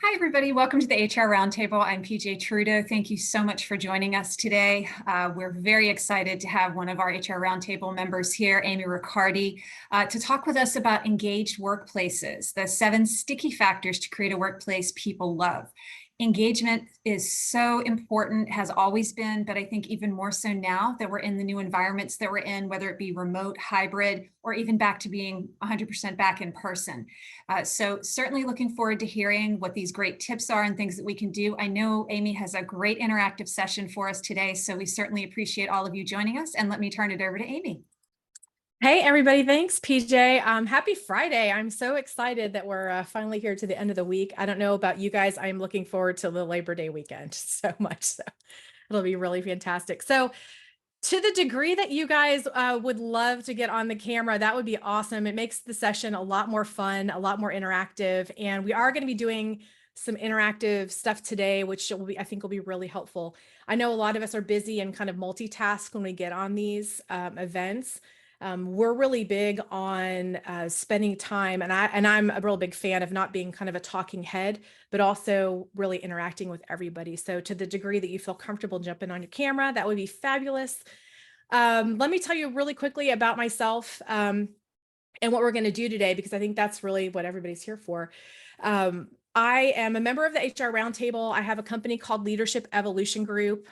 Hi, everybody. Welcome to the HR Roundtable. I'm PJ Trudeau. Thank you so much for joining us today. We're very excited to have one of our HR Roundtable members here, Amy Riccardi, to talk with us about engaged workplaces, the 7 sticky factors to create a workplace people love. Engagement is so important, has always been, but I think even more so now that we're in the new environments that we're in, whether it be remote, hybrid, or even back to being 100% back in person. So certainly looking forward to hearing what these great tips are and things that we can do. I know Amy has a great interactive session for us today, so we certainly appreciate all of you joining us. And let me turn it over to Amy. Hey, everybody. Thanks, PJ. Happy Friday. I'm so excited that we're finally here to the end of the week. I don't know about you guys. I'm looking forward to the Labor Day weekend so much. So it'll be really fantastic. So to the degree that you guys would love to get on the camera, that would be awesome. It makes the session a lot more fun, a lot more interactive. And we are going to be doing some interactive stuff today, which will be, I think will be really helpful. I know a lot of us are busy and kind of multitask when we get on these events. We're really big on spending time, and I'm a real big fan of not being kind of a talking head, but also really interacting with everybody. So to the degree that you feel comfortable jumping on your camera, that would be fabulous. Let me tell you really quickly about myself and what we're going to do today, because I think that's really what everybody's here for. I am a member of the HR Roundtable. I have a company called Leadership Evolution Group.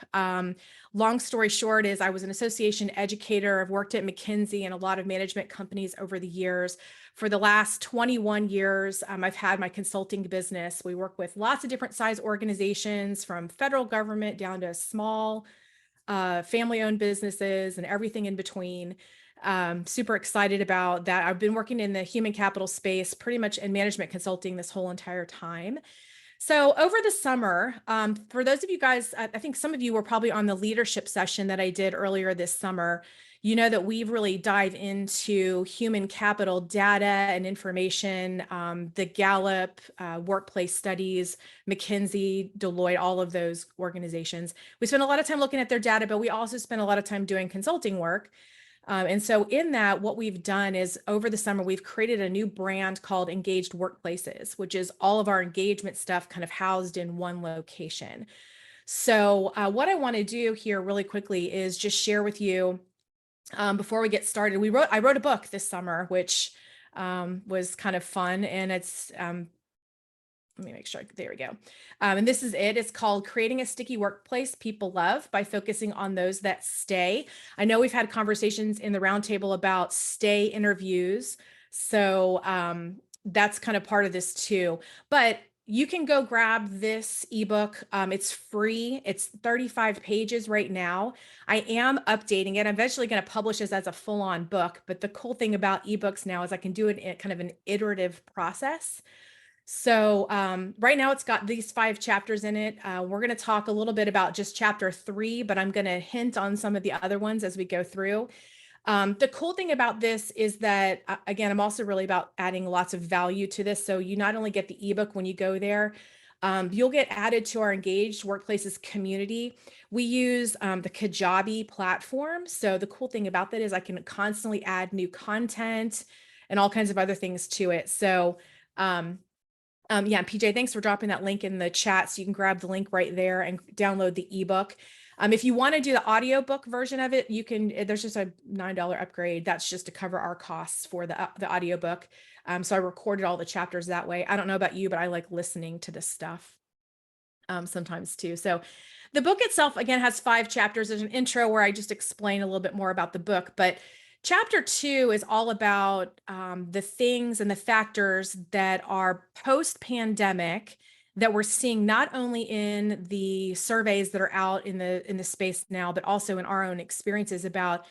Long story short is I was an association educator. I've worked at McKinsey and a lot of management companies over the years. For the last 21 years, I've had my consulting business. We work with lots of different size organizations, from federal government down to small family-owned businesses and everything in between. Super excited about that. I've been working in the human capital space, pretty much in management consulting this whole entire time. So over the summer, for those of you guys, I think some of you were probably on the leadership session that I did earlier this summer. You know that we've really dived into human capital data and information, the Gallup, workplace studies, McKinsey, Deloitte, all of those organizations. We spent a lot of time looking at their data, but we also spent a lot of time doing consulting work. And so in that, what we've done is over the summer, we've created a new brand called Engaged Workplaces, which is all of our engagement stuff kind of housed in one location. So what I want to do here really quickly is just share with you, before we get started, I wrote a book this summer, which was kind of fun. And it's, let me make sure, there we go. And this is it. It's called Creating a Sticky Workplace People Love by Focusing on Those That Stay. I know we've had conversations in the roundtable about stay interviews. So that's kind of part of this too. But you can go grab this ebook. It's free. It's 35 pages right now. I am updating it. I'm eventually going to publish this as a full-on book. But the cool thing about ebooks now is I can do it in kind of an iterative process. So right now it's got these 5 chapters in it. We're going to talk a little bit about just chapter 3, but I'm going to hint on some of the other ones as we go through. The cool thing about this is that, again, I'm also really about adding lots of value to this. So you not only get the ebook when you go there, you'll get added to our Engaged Workplaces community. We use the Kajabi platform. So the cool thing about that is I can constantly add new content and all kinds of other things to it. So yeah, PJ, thanks for dropping that link in the chat. So you can grab the link right there and download the ebook. If you want to do the audiobook version of it, you can, there's just a $9 upgrade. That's just to cover our costs for the audiobook. So I recorded all the chapters that way. I don't know about you, but I like listening to this stuff sometimes too. So the book itself, again, has 5 chapters. There's an intro where I just explain a little bit more about the book, but Chapter 2 is all about the things and the factors that are post-pandemic that we're seeing not only in the surveys that are out in the space now, but also in our own experiences about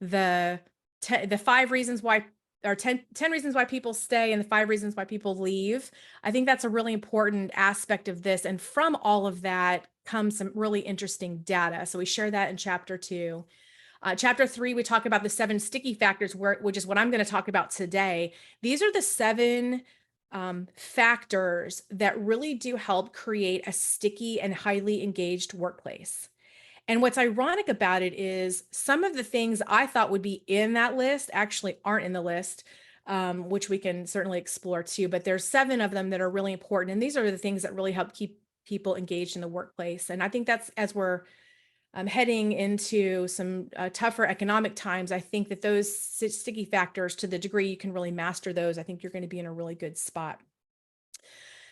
the 5 reasons why, or 10 reasons why people stay and the 5 reasons why people leave. I think that's a really important aspect of this. And from all of that comes some really interesting data. So we share that in Chapter 2. Chapter 3, we talk about the 7 sticky factors, which is what I'm going to talk about today. These are the 7 factors that really do help create a sticky and highly engaged workplace. And what's ironic about it is some of the things I thought would be in that list actually aren't in the list. which we can certainly explore too. But there's 7 of them that are really important. And these are the things that really help keep people engaged in the workplace. And I think that's, as we're heading into some tougher economic times, I think that those sticky factors, to the degree you can really master those, I think you're going to be in a really good spot.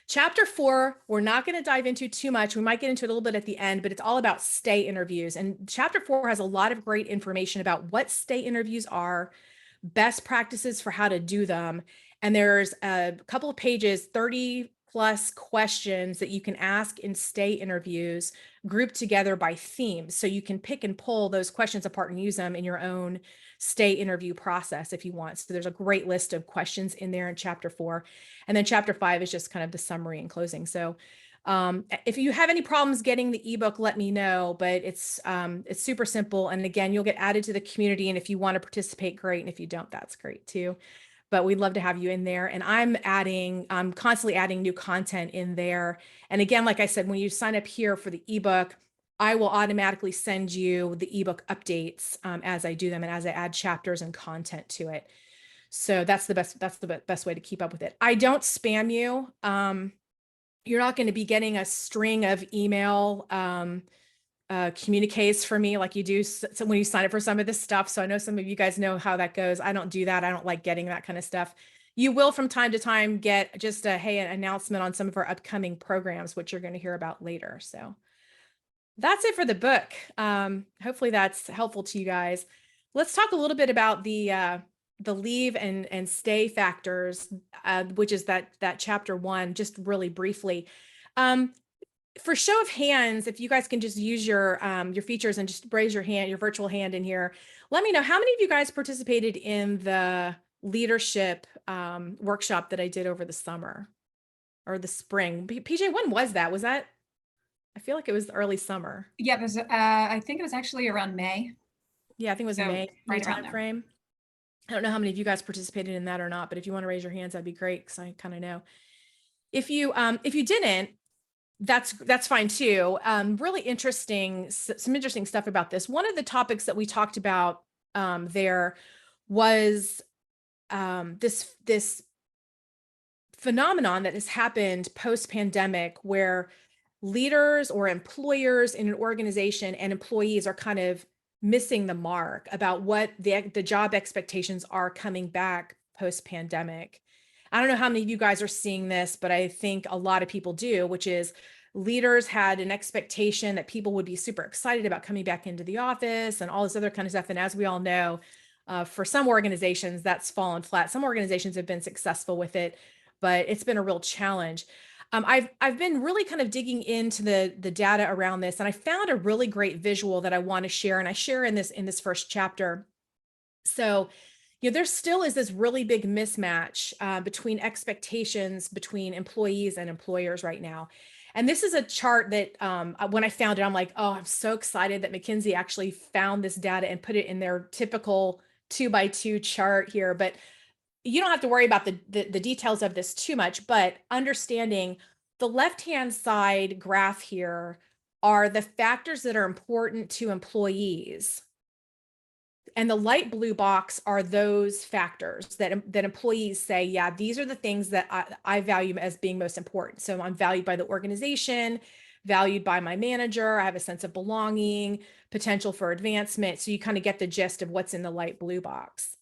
Chapter 4, we're not going to dive into too much. We might get into it a little bit at the end, but it's all about stay interviews. And chapter 4 has a lot of great information about what stay interviews are, best practices for how to do them. And there's a couple of pages, 30 plus questions that you can ask in stay interviews, grouped together by themes. So you can pick and pull those questions apart and use them in your own stay interview process if you want. So there's a great list of questions in there in chapter 4. And then chapter 5 is just kind of the summary and closing. So if you have any problems getting the ebook, let me know, but it's super simple. And again, you'll get added to the community. And if you want to participate, great. And if you don't, that's great too. But we'd love to have you in there. And I'm constantly adding new content in there. And again, like I said, when you sign up here for the ebook, I will automatically send you the ebook updates as I do them and as I add chapters and content to it. So that's the best way to keep up with it. I don't spam you. You're not going to be getting a string of email communiques from me like you do when you sign up for some of this stuff. So I know some of you guys know how that goes. I don't do that. I don't like getting that kind of stuff. You will from time to time get just an announcement on some of our upcoming programs, which you're going to hear about later. So that's it for the book. Hopefully that's helpful to you guys. Let's talk a little bit about the leave and stay factors, which is that chapter 1, just really briefly. For show of hands, if you guys can just use your features and just raise your hand, your virtual hand in here. Let me know how many of you guys participated in the leadership workshop that I did over the summer or the spring. PJ, when was that? Was that? I feel like it was early summer. Yeah, it was, I think it was actually around May. Yeah, I think it was So, May right around time frame. I don't know how many of you guys participated in that or not, but if you want to raise your hands, that'd be great because I kind of know. If you didn't, that's fine too. Really interesting, some interesting stuff about this. One of the topics that we talked about there was this phenomenon that has happened post-pandemic where leaders or employers in an organization and employees are kind of missing the mark about what the job expectations are coming back post-pandemic. I don't know how many of you guys are seeing this, but I think a lot of people do, which is leaders had an expectation that people would be super excited about coming back into the office and all this other kind of stuff. And as we all know, for some organizations, that's fallen flat. Some organizations have been successful with it, but it's been a real challenge. I've been really kind of digging into the data around this, and I found a really great visual that I want to share, and I share in this first chapter. So, there still is this really big mismatch between expectations between employees and employers right now. And this is a chart that when I found it, I'm like, oh, I'm so excited that McKinsey actually found this data and put it in their typical 2x2 chart here. But you don't have to worry about the details of this too much, but understanding the left-hand side graph here are the factors that are important to employees. And the light blue box are those factors that employees say, yeah, these are the things that I value as being most important. So I'm valued by the organization, valued by my manager, I have a sense of belonging, potential for advancement. So you kind of get the gist of what's in the light blue box.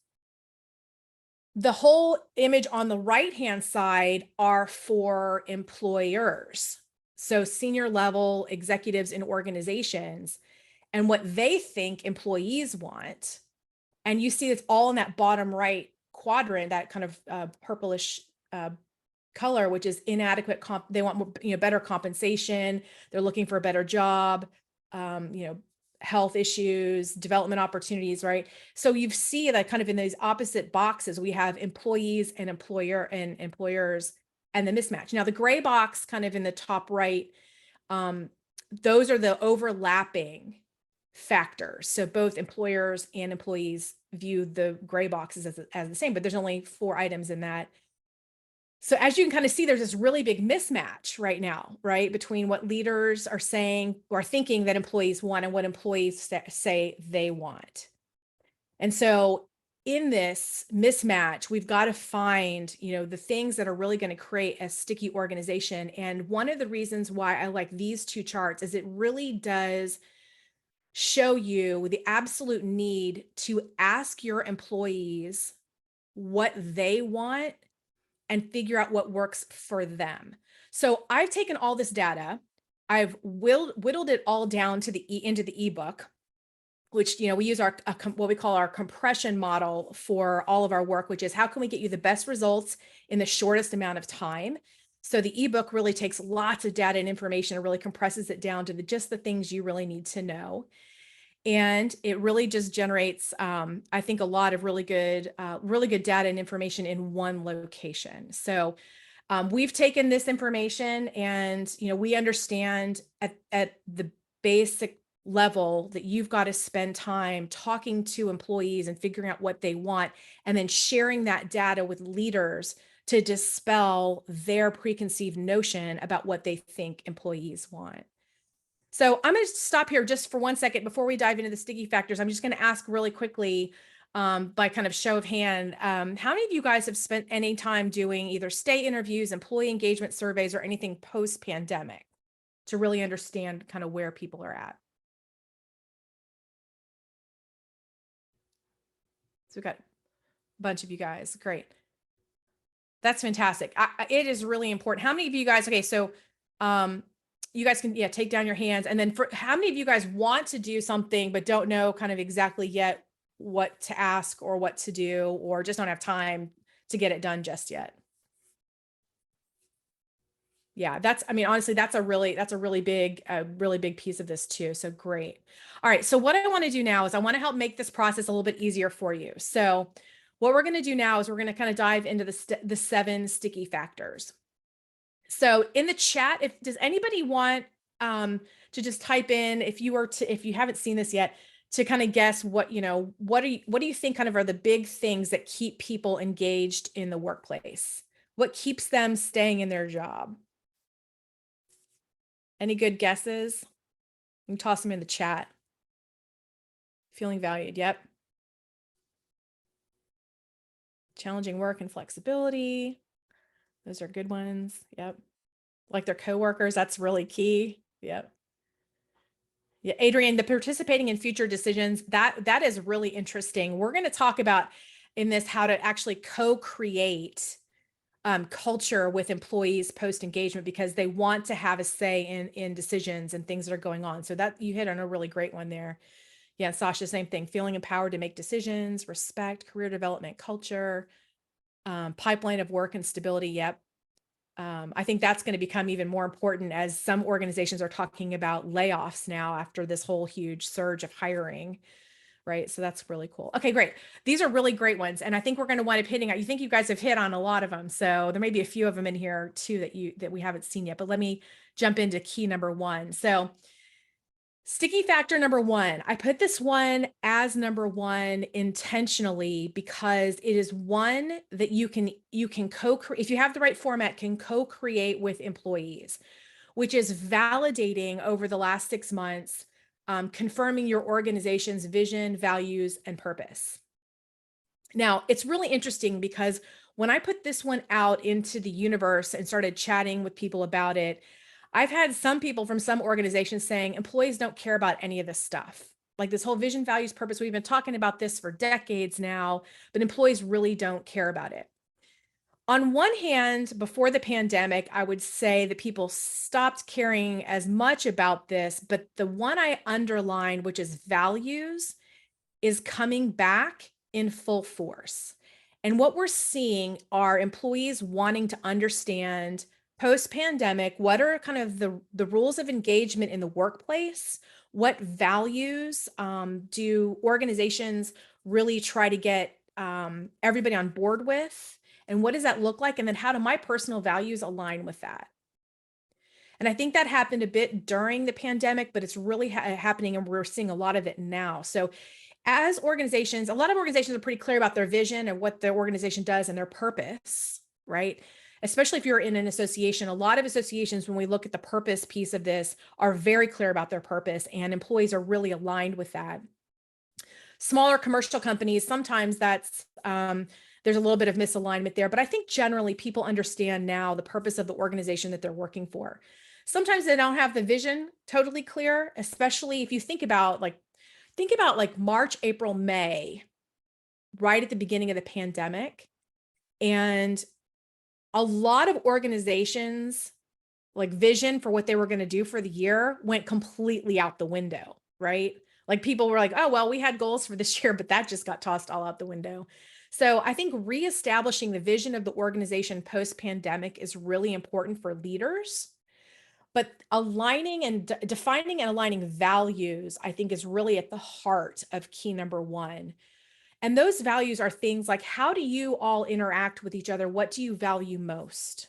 The whole image on the right-hand side are for employers. So senior level executives in organizations and what they think employees want. And you see it's all in that bottom right quadrant, that kind of purplish color, which is inadequate. They want more, better compensation. They're looking for a better job, health issues, development opportunities, right? So you see that kind of in these opposite boxes, we have employees and employers and the mismatch. Now the gray box kind of in the top right, those are the overlapping factors. So both employers and employees view the gray boxes as the same, but there's only 4 items in that. So as you can kind of see, there's this really big mismatch right now, right? Between what leaders are saying or thinking that employees want and what employees say they want. And so in this mismatch, we've got to find, the things that are really going to create a sticky organization. And one of the reasons why I like these two charts is it really does show you the absolute need to ask your employees what they want and figure out what works for them. So I've taken all this data, I've whittled it all down to into the eBook, which, we use what we call our compression model for all of our work, which is how can we get you the best results in the shortest amount of time. So the ebook really takes lots of data and information and really compresses it down to just the things you really need to know. And it really just generates, I think, a lot of really good data and information in one location. So we've taken this information and, we understand at the basic level that you've got to spend time talking to employees and figuring out what they want, and then sharing that data with leaders to dispel their preconceived notion about what they think employees want. So I'm going to stop here just for 1 second before we dive into the sticky factors. I'm just going to ask really quickly, by kind of show of hand, how many of you guys have spent any time doing either stay interviews, employee engagement surveys, or anything post-pandemic to really understand kind of where people are at? So we've got a bunch of you guys. Great. That's fantastic. It is really important. How many of you guys, okay, so you guys can, take down your hands. And then for how many of you guys want to do something, but don't know kind of exactly yet what to ask or what to do, or just don't have time to get it done just yet? Yeah, honestly, that's a really big piece of this too. So great. All right. So what I want to do now is I want to help make this process a little bit easier for you. So what we're going to do now is we're going to kind of dive into the 7 sticky factors. So in the chat, does anybody want to just type in, if you haven't seen this yet, to kind of guess what do you think kind of are the big things that keep people engaged in the workplace? What keeps them staying in their job? Any good guesses? You can toss them in the chat. Feeling valued. Yep. Challenging work and flexibility. Those are good ones. Yep. Like their coworkers. That's really key. Yep. Yeah, Adrienne, the participating in future decisions, that is really interesting. We're going to talk about in this how to actually co-create culture with employees post-engagement, because they want to have a say in decisions and things that are going on. So that you hit on a really great one there. Yeah, Sasha, same thing. Feeling empowered to make decisions, respect, career development, culture, pipeline of work and stability. Yep. I think that's going to become even more important as some organizations are talking about layoffs now after this whole huge surge of hiring. Right. So that's really cool. Okay, great. These are really great ones. And I think we're going to wind up hitting, you think you guys have hit on a lot of them. So there may be a few of them in here too that we haven't seen yet, but let me jump into key number 1. So sticky factor number 1, I put this one as number 1 intentionally because it is one that you can co-create, if you have the right format, can co-create with employees, which is validating over the last 6 months, confirming your organization's vision, values, and purpose. Now, it's really interesting because when I put this one out into the universe and started chatting with people about it, I've had some people from some organizations saying employees don't care about any of this stuff. Like this whole vision, values, purpose, we've been talking about this for decades now, but employees really don't care about it. On one hand, before the pandemic, I would say that people stopped caring as much about this, but the one I underlined, which is values, is coming back in full force. And what we're seeing are employees wanting to understand post-pandemic, what are kind of the rules of engagement in the workplace? What values do organizations really try to get everybody on board with? And what does that look like? And then how do my personal values align with that? And I think that happened a bit during the pandemic, but it's really happening, and we're seeing a lot of it now. So as organizations, a lot of organizations are pretty clear about their vision and what the organization does and their purpose, right? Especially if you're in an association. A lot of associations, when we look at the purpose piece of this, are very clear about their purpose, and employees are really aligned with that. Smaller commercial companies, sometimes that's, there's a little bit of misalignment there, but I think generally people understand now the purpose of the organization that they're working for. Sometimes they don't have the vision totally clear, especially if you think about like March, April, May, right at the beginning of the pandemic. And a lot of organizations, like vision for what they were going to do for the year, went completely out the window, right? Like people were like, oh, well, we had goals for this year, but that just got tossed all out the window. So I think reestablishing the vision of the organization post-pandemic is really important for leaders. But aligning and defining and aligning values, I think, is really at the heart of key number one. And those values are things like, how do you all interact with each other? What do you value most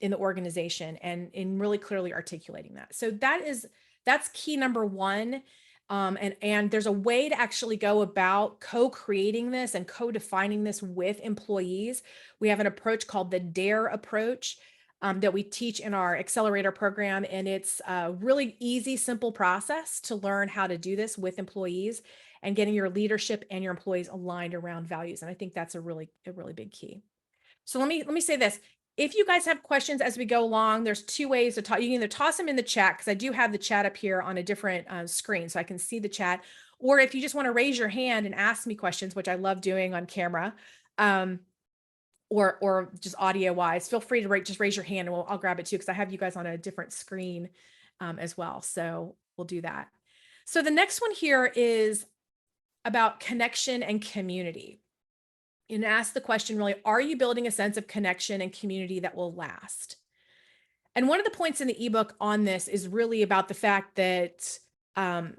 in the organization? And in really clearly articulating that. So that's key number one. And there's a way to actually go about co-creating this and co-defining this with employees. We have an approach called the DARE approach that we teach in our accelerator program. And it's a really easy, simple process to learn how to do this with employees and getting your leadership and your employees aligned around values. And I think that's a really big key. So let me say this. If you guys have questions as we go along, there's two ways to talk. You can either toss them in the chat, because I do have the chat up here on a different screen, so I can see the chat. Or if you just want to raise your hand and ask me questions, which I love doing on camera, or just audio wise, feel free to just raise your hand and I'll grab it too, because I have you guys on a different screen as well. So we'll do that. So the next one here is about connection and community. And ask the question really, are you building a sense of connection and community that will last? And one of the points in the ebook on this is really about the fact that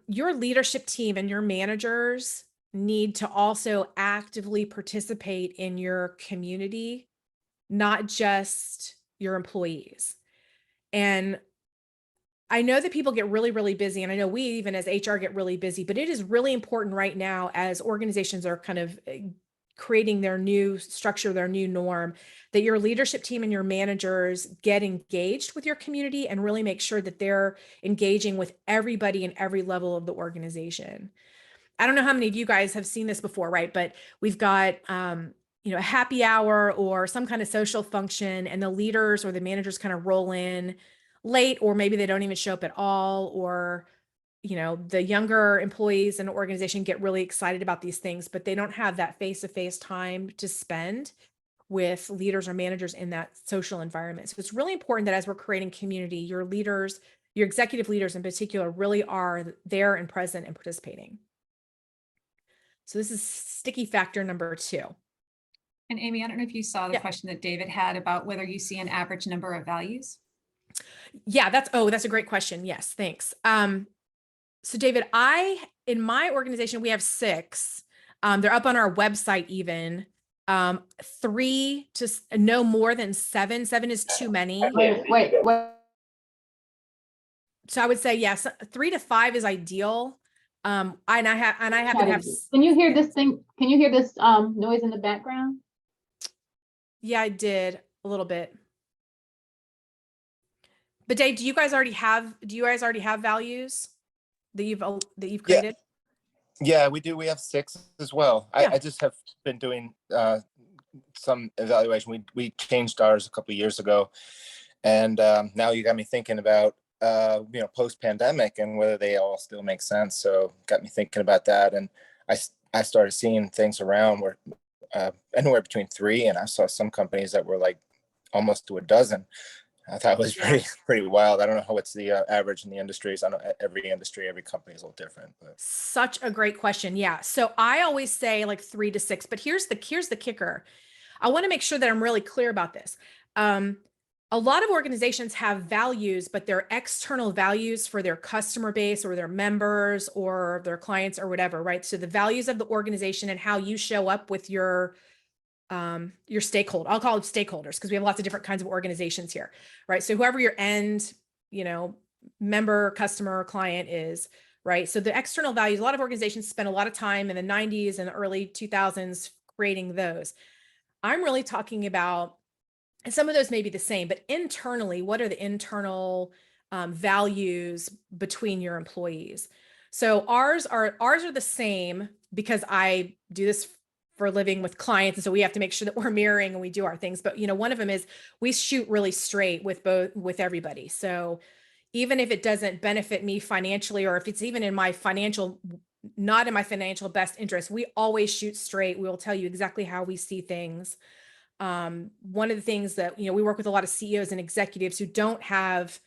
your leadership team and your managers need to also actively participate in your community, not just your employees. And I know that people get really busy, and I know we even as HR get really busy, but it is really important right now as organizations are kind of creating their new structure, their new norm, that your leadership team and your managers get engaged with your community and really make sure that they're engaging with everybody in every level of the organization. I don't know how many of you guys have seen this before, right? But we've got, a happy hour or some kind of social function, and the leaders or the managers kind of roll in late, or maybe they don't even show up at all, or the younger employees in an organization get really excited about these things, but they don't have that face-to-face time to spend with leaders or managers in that social environment. So it's really important that as we're creating community, your leaders, your executive leaders in particular, really are there and present and participating. So this is sticky factor number 2. And Amy, I don't know if you saw the question that David had about whether you see an average number of values. Yeah, that's a great question. Yes, thanks. So David, in my organization, we have 6. They're up on our website even. 3 to no more than 7. 7 is too many. Wait. So I would say, yes, 3 to 5 is ideal. And I have to have. Can you hear this thing? Can you hear this noise in the background? Yeah, I did a little bit. But Dave, do you guys already have values that you've created? Yeah, we do. We have 6 as well. Yeah. I just have been doing some evaluation. We changed ours a couple of years ago, and now you got me thinking about post-pandemic and whether they all still make sense. So got me thinking about that, and I started seeing things around where anywhere between 3, and I saw some companies that were like almost to a dozen. I thought it was pretty wild. I don't know what's the average in the industries. I know every industry, every company is a little different. But such a great question. Yeah. So I always say like 3 to 6, but here's the kicker. I want to make sure that I'm really clear about this. A lot of organizations have values, but they're external values for their customer base or their members or their clients or whatever, right? So the values of the organization and how you show up with your stakeholder, I'll call them stakeholders, because we have lots of different kinds of organizations here, right? So whoever your end, member, customer, client is, right? So the external values, a lot of organizations spend a lot of time in the 90s and the early 2000s creating those. I'm really talking about, and some of those may be the same, but internally, what are the internal values between your employees? So ours are the same, because I do this for a living with clients. And so we have to make sure that we're mirroring and we do our things. But, one of them is we shoot really straight with everybody. So even if it doesn't benefit me financially, or if it's even not in my financial best interest, we always shoot straight. We will tell you exactly how we see things. One of the things that, we work with a lot of CEOs and executives who don't have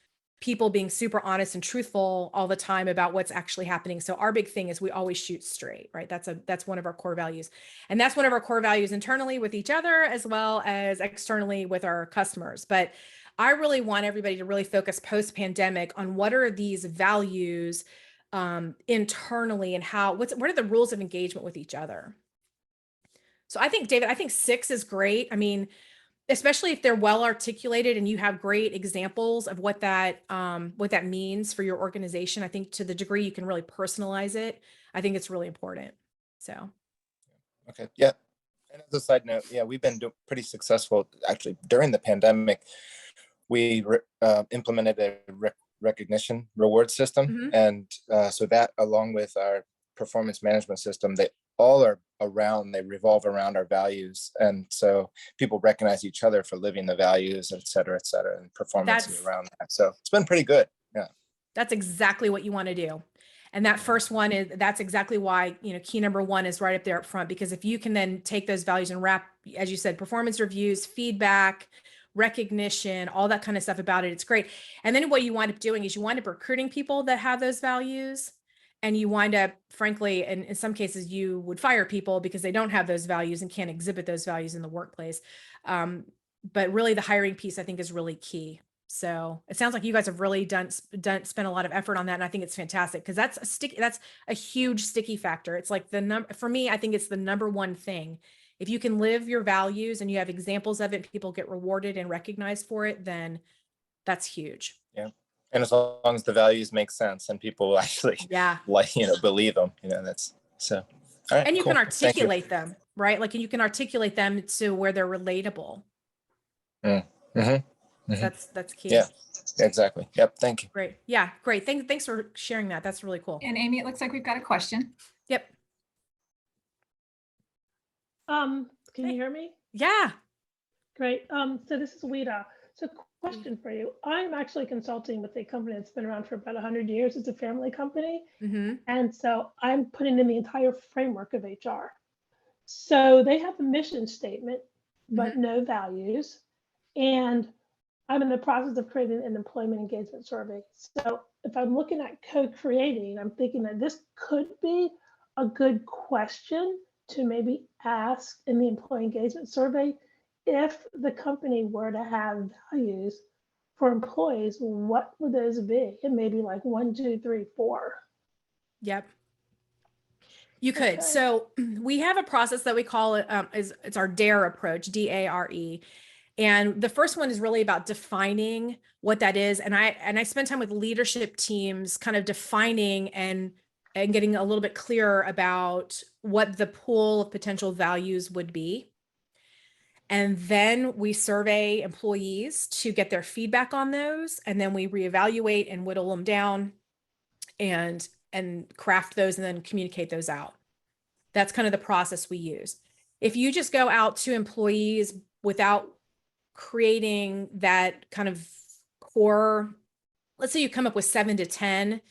people being super honest and truthful all the time about what's actually happening. So our big thing is we always shoot straight, right? That's one of our core values. And that's one of our core values internally with each other, as well as externally with our customers. But I really want everybody to really focus post-pandemic on what are these values internally, and what are the rules of engagement with each other. So I think, David, 6 is great. I mean, especially if they're well articulated and you have great examples of what that means for your organization. I think to the degree you can really personalize it, I think it's really important. So. Okay. Yeah. And as a side note, yeah, we've been pretty successful actually during the pandemic. We implemented a recognition reward system. Mm-hmm. And so that, along with our performance management system, they all revolve around our values. And so people recognize each other for living the values, et cetera, and performance is around that. So it's been pretty good. Yeah. That's exactly what you want to do. And that first one that's exactly why, key number 1 is right up there up front, because if you can then take those values and wrap, as you said, performance reviews, feedback, recognition, all that kind of stuff about it, it's great. And then what you wind up doing is you wind up recruiting people that have those values. And you wind up, frankly, and in some cases, you would fire people because they don't have those values and can't exhibit those values in the workplace. But really, the hiring piece, I think, is really key. So it sounds like you guys have really spent a lot of effort on that, and I think it's fantastic, because that's a huge sticky factor. It's like for me, I think it's the number one thing. If you can live your values and you have examples of it, people get rewarded and recognized for it, then that's huge. Yeah. And as long as the values make sense and people actually believe them, that's so. All right, and you cool. can articulate them, right? Like, and you can articulate them to where they're relatable. Mm-hmm. Mm-hmm. That's key. Yeah, exactly. Yep. Thank you. Great. Yeah, great. Thanks for sharing that. That's really cool. And Amy, it looks like we've got a question. Yep. Can you hear me? Yeah. Great. So this is Wida. So question for you. I'm actually consulting with a company that's been around for about 100 years. It's a family company. Mm-hmm. And so I'm putting in the entire framework of HR. So they have a mission statement, but no values. And I'm in the process of creating an employment engagement survey. So if I'm looking at co-creating, I'm thinking that this could be a good question to maybe ask in the employee engagement survey. If the company were to have values for employees, what would those be? It may be like 1, 2, 3, 4. Yep. You could. Okay. So we have a process that we call it, it's our DARE approach, DARE. And the first one is really about defining what that is. And I spend time with leadership teams kind of defining and getting a little bit clearer about what the pool of potential values would be. And then we survey employees to get their feedback on those. And then we reevaluate and whittle them down and craft those and then communicate those out. That's kind of the process we use. If you just go out to employees without creating that kind of core, let's say you come up with 7 to 10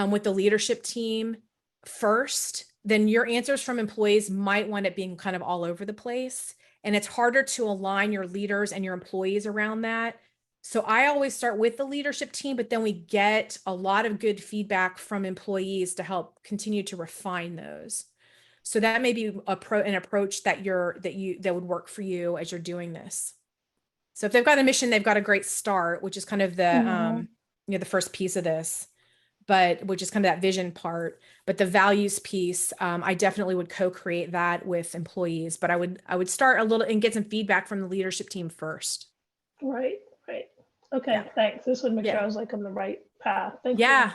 with the leadership team first, then your answers from employees might wind up being kind of all over the place. And it's harder to align your leaders and your employees around that. So I always start with the leadership team, but then we get a lot of good feedback from employees to help continue to refine those. So that may be an approach that would work for you as you're doing this. So if they've got a mission, they've got a great start, which is kind of the the first piece of this, but which is kind of that vision part. But the values piece, I definitely would co-create that with employees. But I would start a little and get some feedback from the leadership team first. Right. Okay, thanks. This would make sure I was like on the right path. Thank you. Yeah,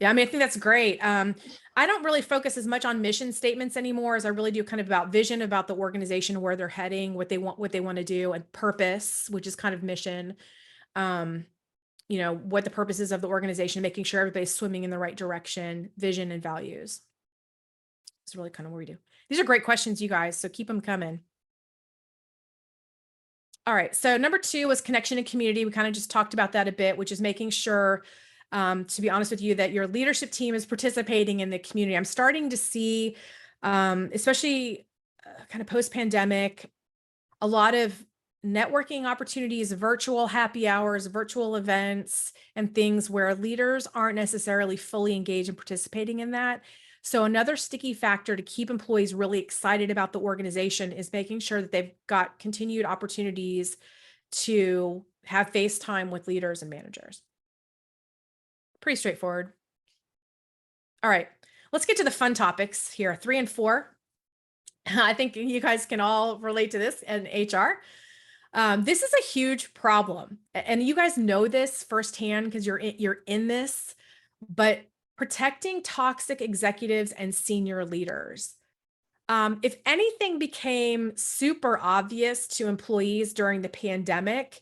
I mean, I think that's great. I don't really focus as much on mission statements anymore as I really do kind of about vision, about the organization, where they're heading, what they want to do, and purpose, which is kind of mission. What the purpose is of the organization, making sure everybody's swimming in the right direction, vision and values. is really kind of what we do. These are great questions, you guys, so keep them coming. All right, so number 2 was connection and community. We kind of just talked about that a bit, which is making sure, to be honest with you, that your leadership team is participating in the community. I'm starting to see, especially kind of post-pandemic, a lot of networking opportunities, virtual happy hours, virtual events, and things where leaders aren't necessarily fully engaged in participating in that. So another sticky factor to keep employees really excited about the organization is making sure that they've got continued opportunities to have face time with leaders and managers. Pretty straightforward. All right, let's get to the fun topics here, 3 and 4. I think you guys can all relate to this in HR. This is a huge problem, and you guys know this firsthand because you're in this, but protecting toxic executives and senior leaders. If anything became super obvious to employees during the pandemic,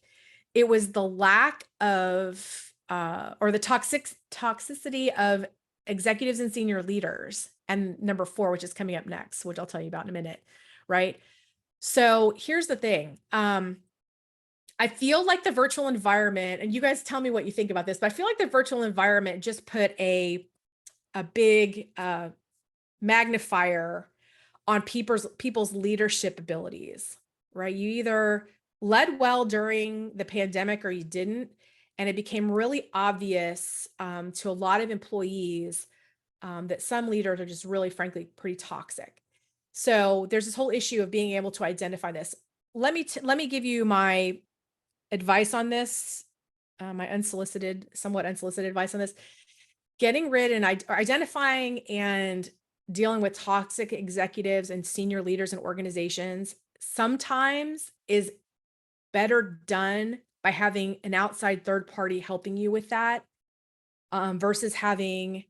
it was the lack of or the toxicity of executives and senior leaders. And number 4, which is coming up next, which I'll tell you about in a minute, right? So here's the thing. I feel like the virtual environment, and you guys tell me what you think about this, but I feel like the virtual environment just put a big magnifier on people's leadership abilities, right? You either led well during the pandemic or you didn't. And it became really obvious to a lot of employees that some leaders are just really, frankly, pretty toxic. So there's this whole issue of being able to identify this. Let me give you my advice on this, my somewhat unsolicited advice on this. Getting rid and identifying and dealing with toxic executives and senior leaders in organizations sometimes is better done by having an outside third party helping you with that versus having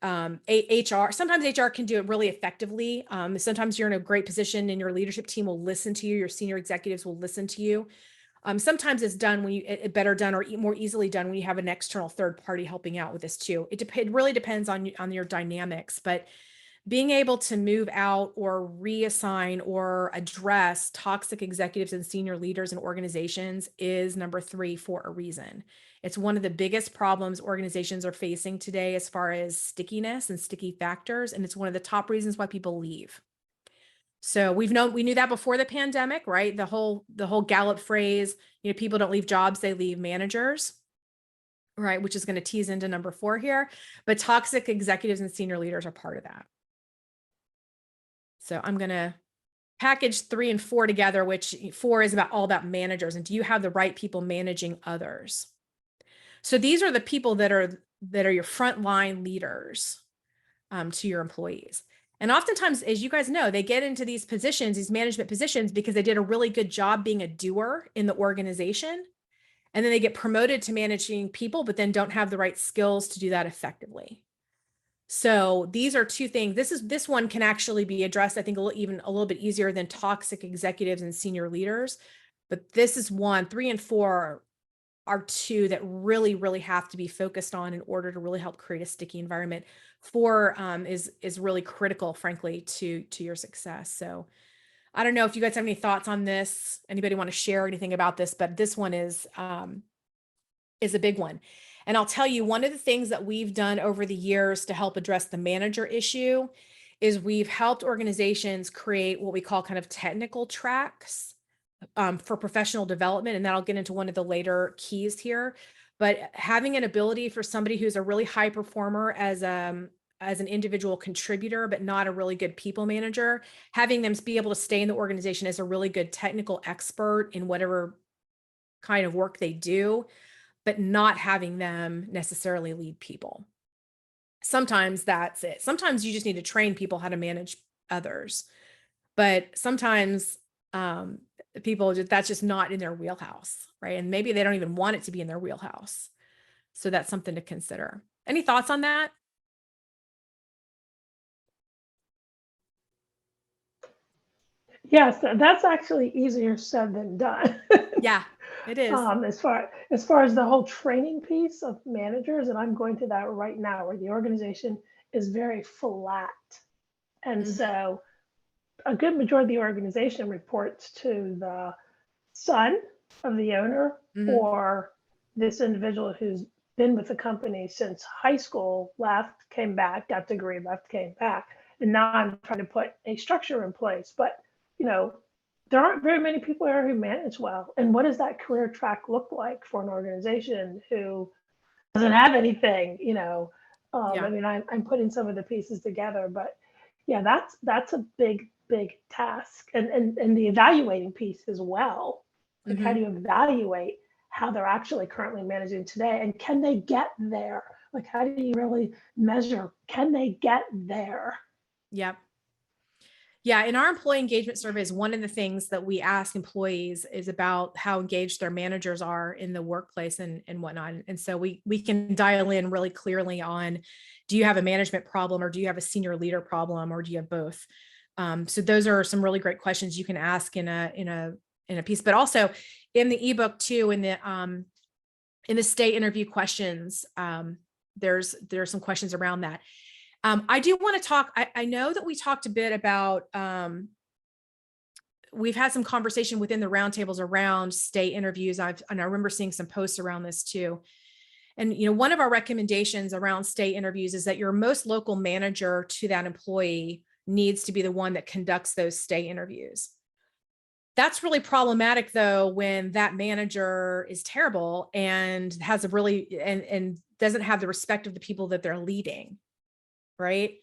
HR. Sometimes HR can do it really effectively. Sometimes you're in a great position and your leadership team will listen to you. Your senior executives will listen to you. Sometimes it's done when it better done or more easily done when you have an external third party helping out with this too. It really depends on your dynamics, but being able to move out or reassign or address toxic executives and senior leaders in organizations is number 3 for a reason. It's one of the biggest problems organizations are facing today as far as stickiness and sticky factors, and it's one of the top reasons why people leave. So we knew that before the pandemic, right? The whole Gallup phrase, people don't leave jobs, they leave managers, right? Which is going to tease into number 4 here, but toxic executives and senior leaders are part of that. So I'm going to package 3 and 4 together, which 4 is all about managers. And do you have the right people managing others? So these are the people that are your frontline leaders to your employees. And oftentimes, as you guys know, they get into these positions, these management positions, because they did a really good job being a doer in the organization. And then they get promoted to managing people, but then don't have the right skills to do that effectively. So these are 2 things. This one can actually be addressed, I think, even a little bit easier than toxic executives and senior leaders. But this is 1. 3 and 4 are 2 that really, really have to be focused on in order to really help create a sticky environment. 4 is really critical, frankly, to your success. So I don't know if you guys have any thoughts on this. Anybody want to share anything about this? But this one is a big one. And I'll tell you, one of the things that we've done over the years to help address the manager issue is we've helped organizations create what we call kind of technical tracks for professional development. And that'll get into one of the later keys here. But having an ability for somebody who's a really high performer as an individual contributor, but not a really good people manager, having them be able to stay in the organization as a really good technical expert in whatever kind of work they do, but not having them necessarily lead people. Sometimes that's it. Sometimes you just need to train people how to manage others, but sometimes people, that's just not in their wheelhouse, right? And maybe they don't even want it to be in their wheelhouse. So that's something to consider. Any thoughts on that? Yes, that's actually easier said than done. Yeah, it is. As far as the whole training piece of managers, and I'm going to that right now, where the organization is very flat. And Mhm. so a good majority of the organization reports to the son of the owner Mhm. or this individual who's been with the company since high school, left, came back, got degree, left, came back. And now I'm trying to put a structure in place. But, you know, there aren't very many people here who manage well. And what does that career track look like for an organization who doesn't have anything, you know? I Yeah. mean, I'm putting some of the pieces together, but yeah, that's a big task. And the evaluating piece as well. Like, how do Mhm. you evaluate how they're actually currently managing today? And can they get there? Like, how do you really measure, can they get there? Yep. Yeah, in our employee engagement surveys, one of the things that we ask employees is about how engaged their managers are in the workplace and whatnot. And so we can dial in really clearly on, do you have a management problem, or do you have a senior leader problem, or do you have both? So those are some really great questions you can ask in a piece, but also in the ebook too, in the stay interview questions, there's some questions around that. I do want to talk, I know that we talked a bit about, we've had some conversation within the roundtables around stay interviews. And I remember seeing some posts around this too. And, you know, one of our recommendations around stay interviews is that your most local manager to that employee needs to be the one that conducts those stay interviews. That's really problematic though, when that manager is terrible and has a really, and doesn't have the respect of the people that they're leading. Right.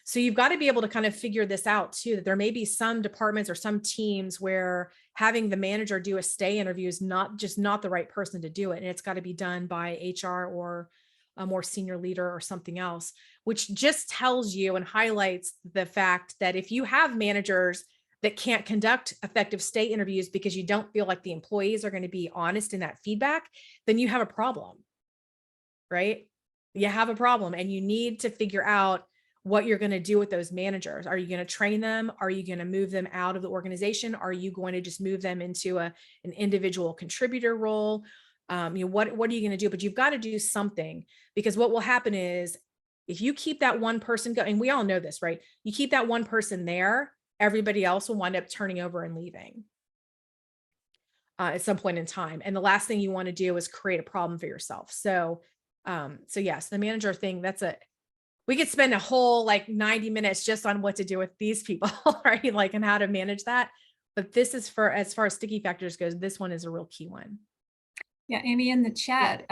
So you've got to be able to kind of figure this out too, that there may be some departments or some teams where having the manager do a stay interview is not the right person to do it. And it's got to be done by HR or a more senior leader or something else, which just tells you and highlights the fact that if you have managers that can't conduct effective stay interviews because you don't feel like the employees are going to be honest in that feedback, then you have a problem, right? You have a problem, and you need to figure out what you're going to do with those managers. Are you going to train them? Are you going to move them out of the organization? Are you going to just move them into an individual contributor role? You know, what are you going to do? But you've got to do something, because what will happen is if you keep that one person going, we all know this, right? You keep that one person there, everybody else will wind up turning over and leaving at some point in time. And the last thing you want to do is create a problem for yourself. So yes, the manager thing, we could spend a whole like 90 minutes just on what to do with these people, right? Like, and how to manage that. But this is as far as sticky factors goes, this one is a real key one. Yeah, Amy, in the chat,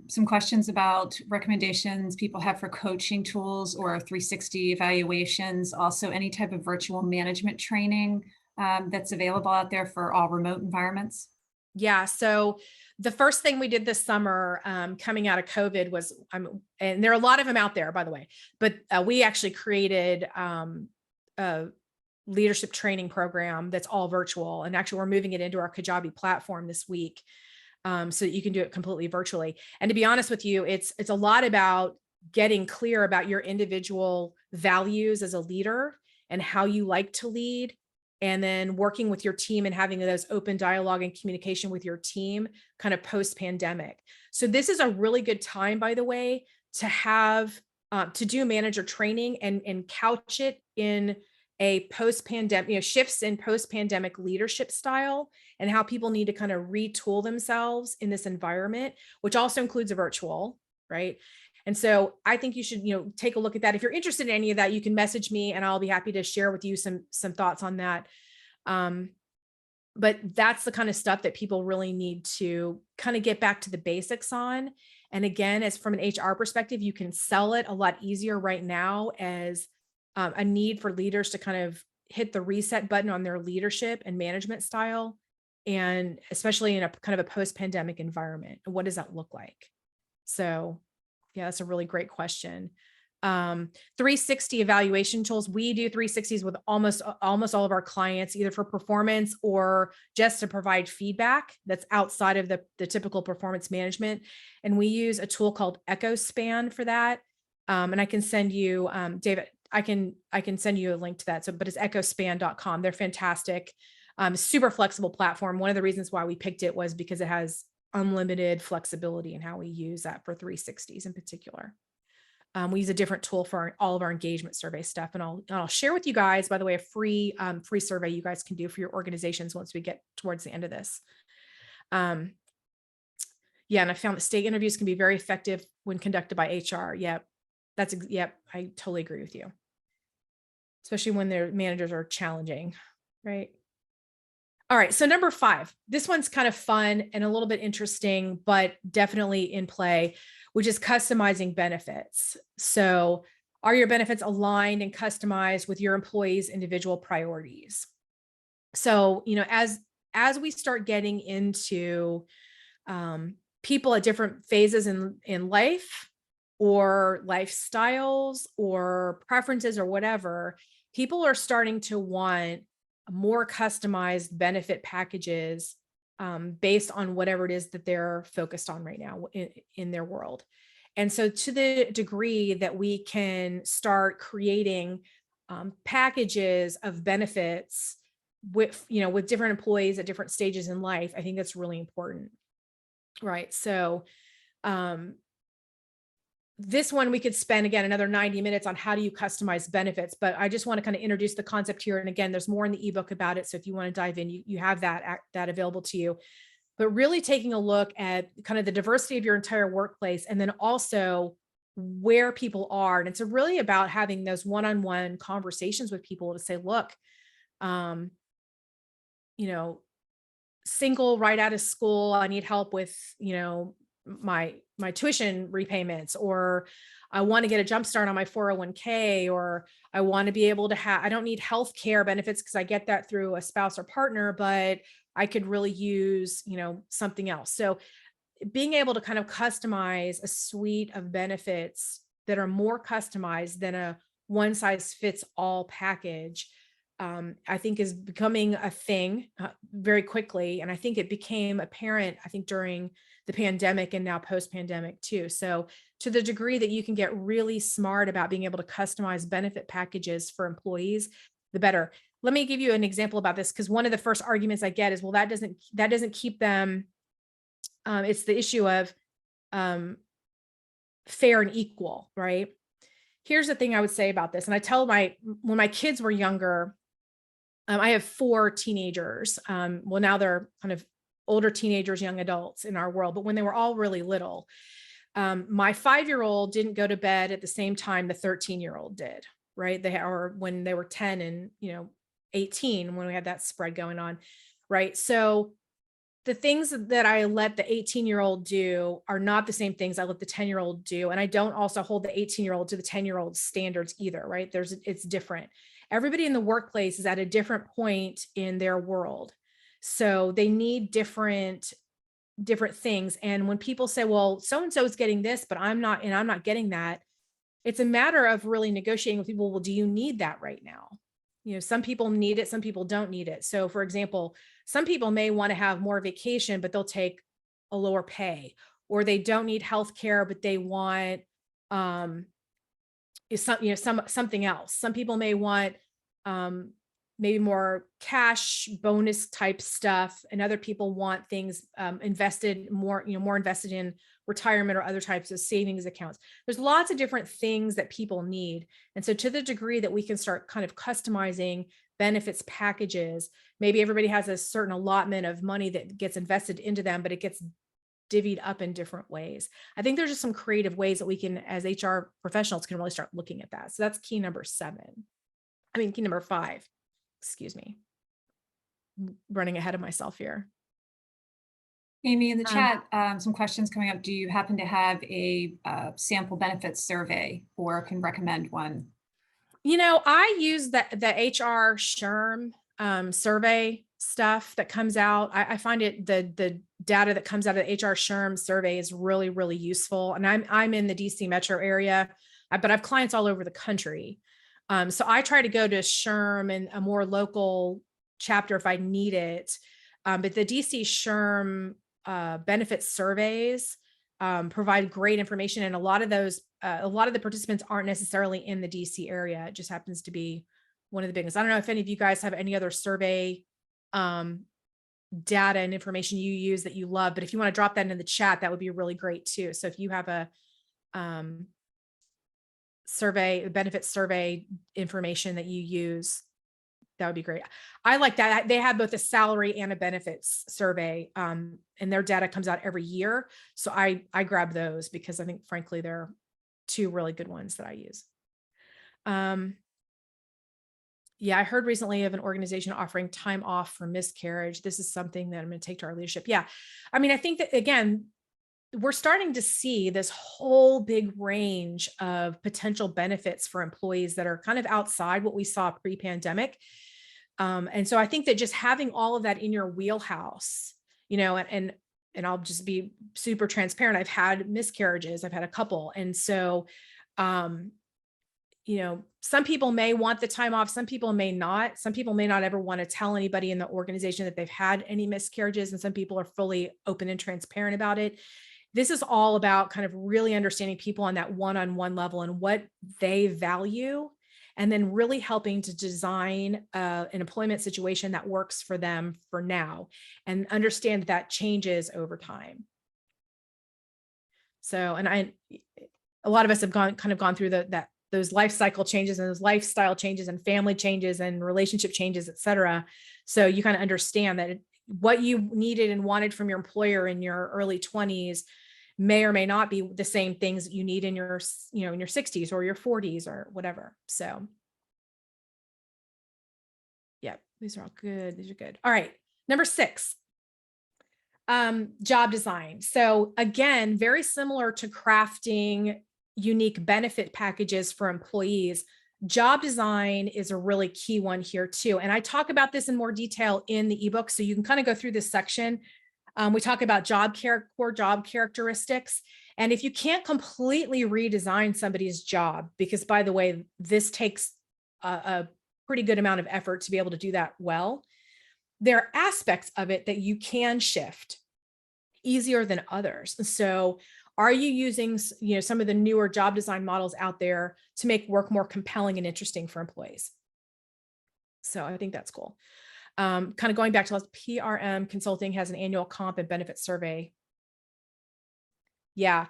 some questions about recommendations people have for coaching tools or 360 evaluations, also any type of virtual management training that's available out there for all remote environments. Yeah. So the first thing we did this summer coming out of COVID was, and there are a lot of them out there, by the way, but we actually created a leadership training program that's all virtual. And actually we're moving it into our Kajabi platform this week so that you can do it completely virtually. And to be honest with you, it's a lot about getting clear about your individual values as a leader and how you like to lead, and then working with your team and having those open dialogue and communication with your team kind of post-pandemic. So this is a really good time, by the way, to have to do manager training and couch it in a post-pandemic, you know, shifts in post-pandemic leadership style and how people need to kind of retool themselves in this environment, which also includes a virtual, right? And so I think you should, you know, take a look at that. If you're interested in any of that, you can message me and I'll be happy to share with you some thoughts on that. But that's the kind of stuff that people really need to kind of get back to the basics on. And again, as from an HR perspective, you can sell it a lot easier right now as a need for leaders to kind of hit the reset button on their leadership and management style. And especially in a kind of a post-pandemic environment, what does that look like? So yeah, that's a really great question. 360 evaluation tools. We do 360s with almost all of our clients, either for performance or just to provide feedback that's outside of the typical performance management. And we use a tool called EchoSpan for that. And I can send you, David, I can send you a link to that. So, but it's echospan.com. They're fantastic. Super flexible platform. One of the reasons why we picked it was because it has unlimited flexibility in how we use that for 360s in particular. We use a different tool for all of our engagement survey stuff. And I'll share with you guys, by the way, a free survey you guys can do for your organizations once we get towards the end of this. Yeah, and I found that state interviews can be very effective when conducted by HR. Yep, I totally agree with you. Especially when their managers are challenging, right? All right, so number 5, this one's kind of fun and a little bit interesting, but definitely in play, which is customizing benefits. So are your benefits aligned and customized with your employees' individual priorities? So, as we start getting into people at different phases in life or lifestyles or preferences or whatever, people are starting to want more customized benefit packages based on whatever it is that they're focused on right now in their world. And so to the degree that we can start creating packages of benefits with different employees at different stages in life, I think that's really important. Right. So this one, we could spend, again, another 90 minutes on how do you customize benefits, but I just want to kind of introduce the concept here. And again, there's more in the ebook about it. So if you want to dive in, you have that available to you, but really taking a look at kind of the diversity of your entire workplace, and then also where people are. And it's really about having those one-on-one conversations with people to say, look, single right out of school, I need help with, my tuition repayments, or I want to get a jump start on my 401k, or I want to be able to I don't need health care benefits because I get that through a spouse or partner, but I could really use, something else. So being able to kind of customize a suite of benefits that are more customized than a one size fits all package, I think is becoming a thing very quickly. And I think it became apparent, during the pandemic and now post-pandemic too. So to the degree that you can get really smart about being able to customize benefit packages for employees, the better. Let me give you an example about this, because one of the first arguments I get is, well, that doesn't keep them. It's the issue of fair and equal, right? Here's the thing I would say about this. And I tell when my kids were younger, I have 4 teenagers. Well, now they're kind of older teenagers, young adults in our world, but when they were all really little, my 5-year-old didn't go to bed at the same time the 13-year-old did, right? Or when they were 10 and, 18, when we had that spread going on, right? So the things that I let the 18-year-old do are not the same things I let the 10-year-old do. And I don't also hold the 18-year-old to the 10-year-old standards either, right? It's different. Everybody in the workplace is at a different point in their world. So they need different things. And when people say, well, so-and-so is getting this, but I'm not getting that, it's a matter of really negotiating with people. Well, do you need that right now? Some people need it, some people don't need it. So for example, some people may want to have more vacation, but they'll take a lower pay, or they don't need healthcare, but they want something else. Some people may want maybe more cash bonus type stuff, and other people want things invested more invested in retirement or other types of savings accounts. There's lots of different things that people need. And so to the degree that we can start kind of customizing benefits packages, maybe everybody has a certain allotment of money that gets invested into them, but it gets divvied up in different ways. I think there's just some creative ways that we can, as HR professionals, can really start looking at that. So that's key number 5. Excuse me. I'm running ahead of myself here. Amy, in the chat, some questions coming up. Do you happen to have a sample benefits survey, or can recommend one? I use the HR SHRM survey stuff that comes out. I find the data that comes out of the HR SHRM survey is really, really useful. And I'm in the DC metro area, but I have clients all over the country. So I try to go to SHRM and a more local chapter if I need it. But the DC SHRM benefit surveys provide great information. And a lot of the participants aren't necessarily in the DC area. It just happens to be one of the biggest. I don't know if any of you guys have any other survey data and information you use that you love, but if you want to drop that into the chat, that would be really great too. So if you have survey, benefits survey information that you use, that would be great. I like that. They have both a salary and a benefits survey, and their data comes out every year. So I grab those because I think, frankly, they're two really good ones that I use. Yeah, I heard recently of an organization offering time off for miscarriage. This is something that I'm going to take to our leadership. Yeah. I mean, I think that, again, we're starting to see this whole big range of potential benefits for employees that are kind of outside what we saw pre-pandemic. And so I think that just having all of that in your wheelhouse, you know, and I'll just be super transparent. I've had miscarriages. I've had a couple. And so, you know, some people may want the time off. Some people may not. Some people may not ever want to tell anybody in the organization that they've had any miscarriages. And some people are fully open and transparent about it. This is all about kind of really understanding people on that one-on-one level and what they value, and then really helping to design an employment situation that works for them for now, and understand that changes over time. So, and a lot of us have gone through those life cycle changes and those lifestyle changes and family changes and relationship changes, et cetera. So you kind of understand that what you needed and wanted from your employer in your early 20s may or may not be the same things that you need in your, you know, in your 60s or your 40s or whatever. So yeah, these are all good. These are good. All right. Number 6, job design. So again, very similar to crafting unique benefit packages for employees, job design is a really key one here too. And I talk about this in more detail in the ebook, so you can kind of go through this section. We talk about core job characteristics. And if you can't completely redesign somebody's job, because by the way, this takes a pretty good amount of effort to be able to do that well, there are aspects of it that you can shift easier than others. So are you using, you know, some of the newer job design models out there to make work more compelling and interesting for employees? So I think that's cool. Kind of going back to PRM Consulting has an annual comp and benefit survey. Yeah.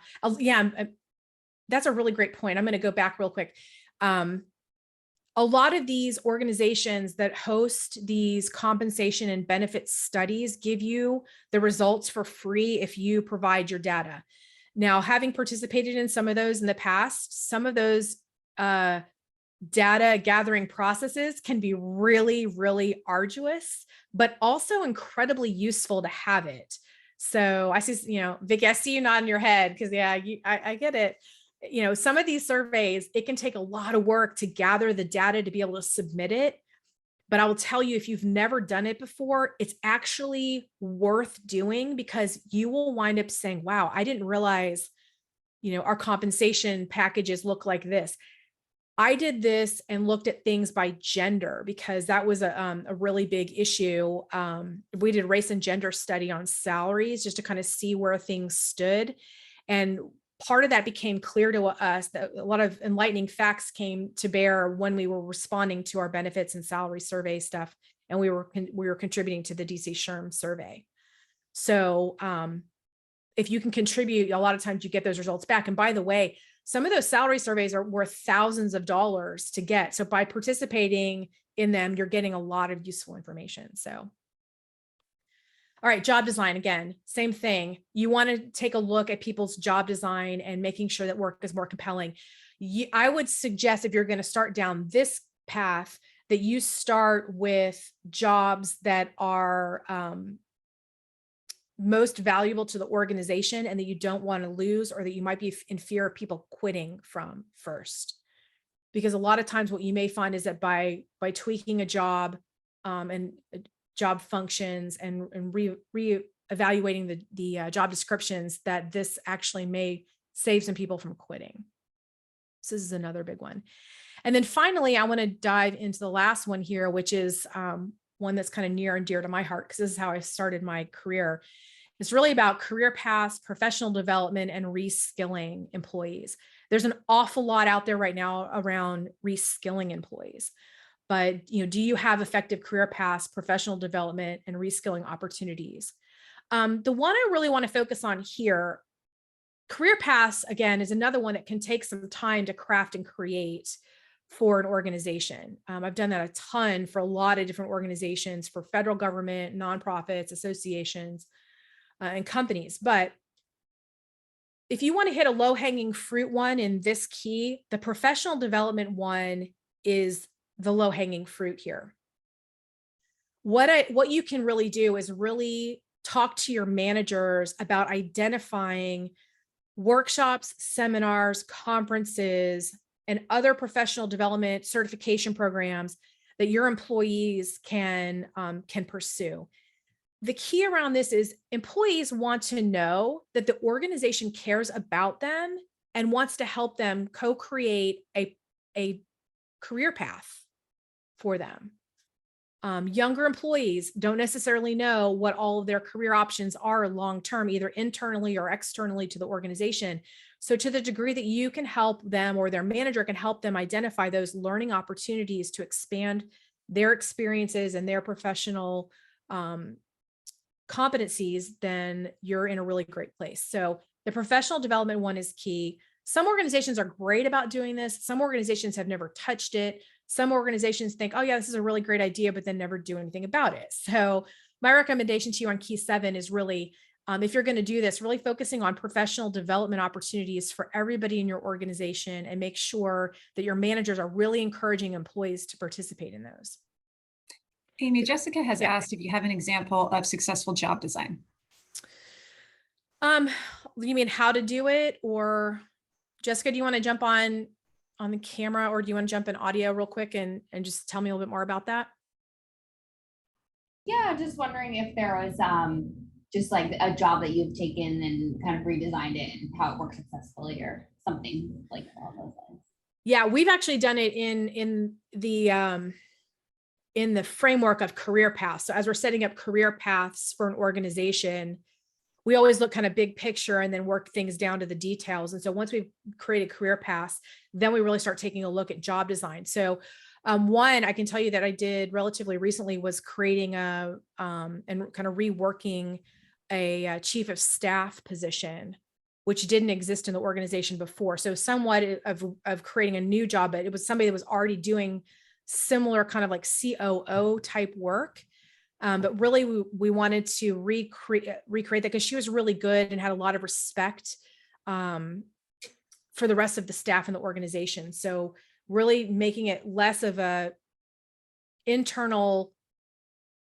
That's a really great point. I'm going to go back real quick. A lot of these organizations that host these compensation and benefits studies give you the results for free if you provide your data. Now, having participated in some of those in the past, some of those data gathering processes can be really, really arduous, but also incredibly useful to have it. So I see, you know, Vicky, I see you nodding your head because yeah, I get it. You know, some of these surveys, it can take a lot of work to gather the data to be able to submit it. But I will tell you, if you've never done it before, it's actually worth doing, because you will wind up saying, wow, I didn't realize, you know, our compensation packages look like this. I did this and looked at things by gender, because that was a really big issue. We did a race and gender study on salaries just to kind of see where things stood. And part of that became clear to us, that a lot of enlightening facts came to bear when we were responding to our benefits and salary survey stuff. And we were contributing to the DC SHRM survey. So if you can contribute, a lot of times you get those results back. And by the way, some of those salary surveys are worth thousands of dollars to get. So by participating in them, you're getting a lot of useful information. So, all right, job design, again, same thing. You want to take a look at people's job design and making sure that work is more compelling. I would suggest, if you're going to start down this path, that you start with jobs that are most valuable to the organization and that you don't want to lose, or that you might be in fear of people quitting from first. Because a lot of times what you may find is that by tweaking a job and job functions and re-evaluating the job descriptions, that this actually may save some people from quitting. So this is another big one. And then finally, I want to dive into the last one here, which is one that's kind of near and dear to my heart, because this is how I started my career. It's really about career paths, professional development, and reskilling employees. There's an awful lot out there right now around reskilling employees. But, you know, do you have effective career paths, professional development, and reskilling opportunities? The one I really want to focus on here, career paths, again, is another one that can take some time to craft and create for an organization. I've done that a ton for a lot of different organizations, for federal government, nonprofits, associations, and companies. But if you want to hit a low-hanging fruit one in this key, the professional development one is the low-hanging fruit here. What you can really do is really talk to your managers about identifying workshops, seminars, conferences, and other professional development certification programs that your employees can pursue. The key around this is employees want to know that the organization cares about them and wants to help them co-create a career path for them. Younger employees don't necessarily know what all of their career options are long-term, either internally or externally to the organization. So to the degree that you can help them or their manager can help them identify those learning opportunities to expand their experiences and their professional competencies, then you're in a really great place. So the professional development one is key. Some organizations are great about doing this. Some organizations have never touched it. Some organizations think, oh yeah, this is a really great idea, but then never do anything about it. So my recommendation to you on key 7 is really, if you're going to do this, really focusing on professional development opportunities for everybody in your organization, and make sure that your managers are really encouraging employees to participate in those. Amy, Jessica has asked if you have an example of successful job design. You mean how to do it? Or Jessica, do you want to jump on the camera, or do you want to jump in audio real quick and just tell me a little bit more about that? Yeah, just wondering if there was just like a job that you've taken and kind of redesigned it and how it worked successfully or something like along those lines. Yeah, we've actually done it in the framework of career paths. So as we're setting up career paths for an organization, we always look kind of big picture and then work things down to the details. And so once we've created career paths, then we really start taking a look at job design. So one I can tell you that I did relatively recently was creating and kind of reworking a chief of staff position, which didn't exist in the organization before. So somewhat of creating a new job, but it was somebody that was already doing similar kind of like COO type work. But really we wanted to recreate that because she was really good and had a lot of respect for the rest of the staff in the organization. So really making it less of a internal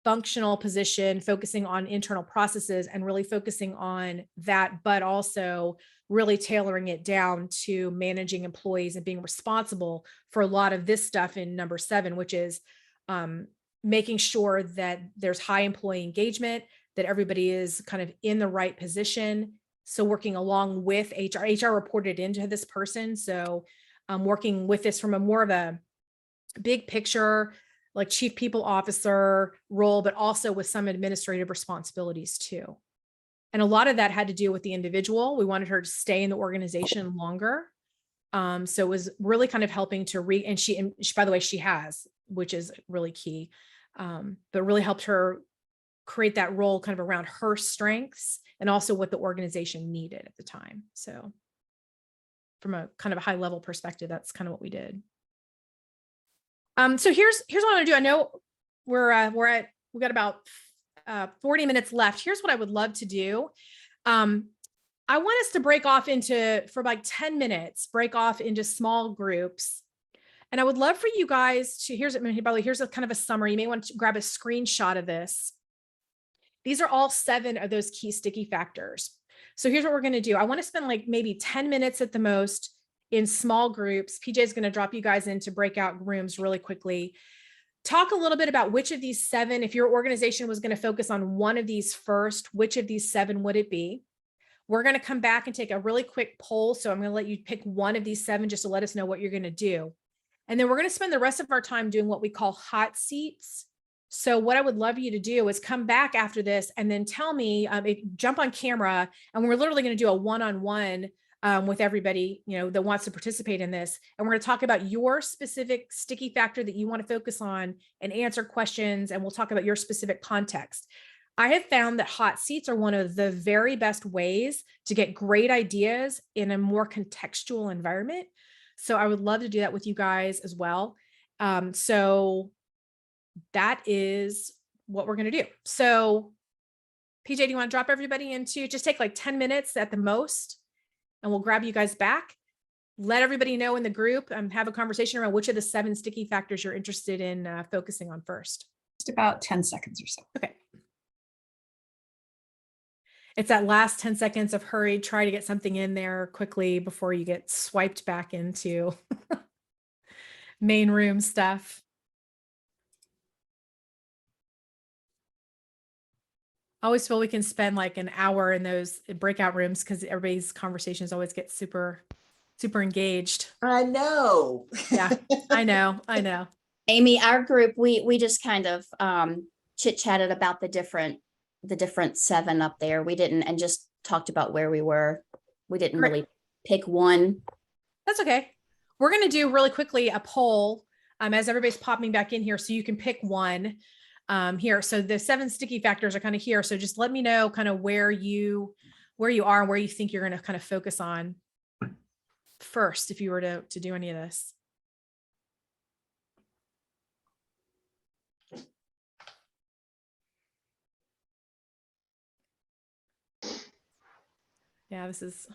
functional position, focusing on internal processes and really focusing on that, but also really tailoring it down to managing employees and being responsible for a lot of this stuff in number 7, which is making sure that there's high employee engagement, that everybody is kind of in the right position. So working along with HR reported into this person. So working with this from a more of a big picture, like chief people officer role, but also with some administrative responsibilities too. And a lot of that had to do with the individual. We wanted her to stay in the organization longer. So it was really kind of helping to and she, by the way, she has, which is really key, but really helped her create that role kind of around her strengths and also what the organization needed at the time. So from a kind of a high level perspective, that's kind of what we did. So here's what I'm gonna do. I know we got about 40 minutes left. Here's what I would love to do. I want us to break off for like 10 minutes, break off into small groups. And I would love for you guys to, here's a kind of a summary. You may want to grab a screenshot of this. These are all 7 of those key sticky factors. So here's what we're going to do. I want to spend like maybe 10 minutes at the most in small groups. PJ is going to drop you guys into breakout rooms really quickly. Talk a little bit about which of these 7, if your organization was going to focus on one of these first, which of these 7 would it be? We're going to come back and take a really quick poll. So I'm going to let you pick one of these 7 just to let us know what you're going to do. And then we're going to spend the rest of our time doing what we call hot seats. So what I would love you to do is come back after this and then tell me, jump on camera, and we're literally going to do a one-on-one with everybody, that wants to participate in this. And we're going to talk about your specific sticky factor that you want to focus on and answer questions. And we'll talk about your specific context. I have found that hot seats are one of the very best ways to get great ideas in a more contextual environment. So I would love to do that with you guys as well. So that is what we're going to do. So PJ, do you want to drop everybody into, just take like 10 minutes at the most, and we'll grab you guys back. Let everybody know in the group and have a conversation around which of the 7 sticky factors you're interested in focusing on first. Just about 10 seconds or so. Okay. It's that last 10 seconds of hurry, try to get something in there quickly before you get swiped back into main room stuff. I always feel we can spend like an hour in those breakout rooms because everybody's conversations always get super engaged. I know. Yeah, I know. Amy, our group, we just kind of chit-chatted about the different 7 up there. We didn't, and just talked about where we were. We didn't Great. really pick one. That's okay. We're going to do really quickly a poll as everybody's popping back in here, so you can pick one here. So the 7 sticky factors are kind of here. So just let me know kind of where you are and where you think you're going to kind of focus on first if you were to do any of this. Yeah, this is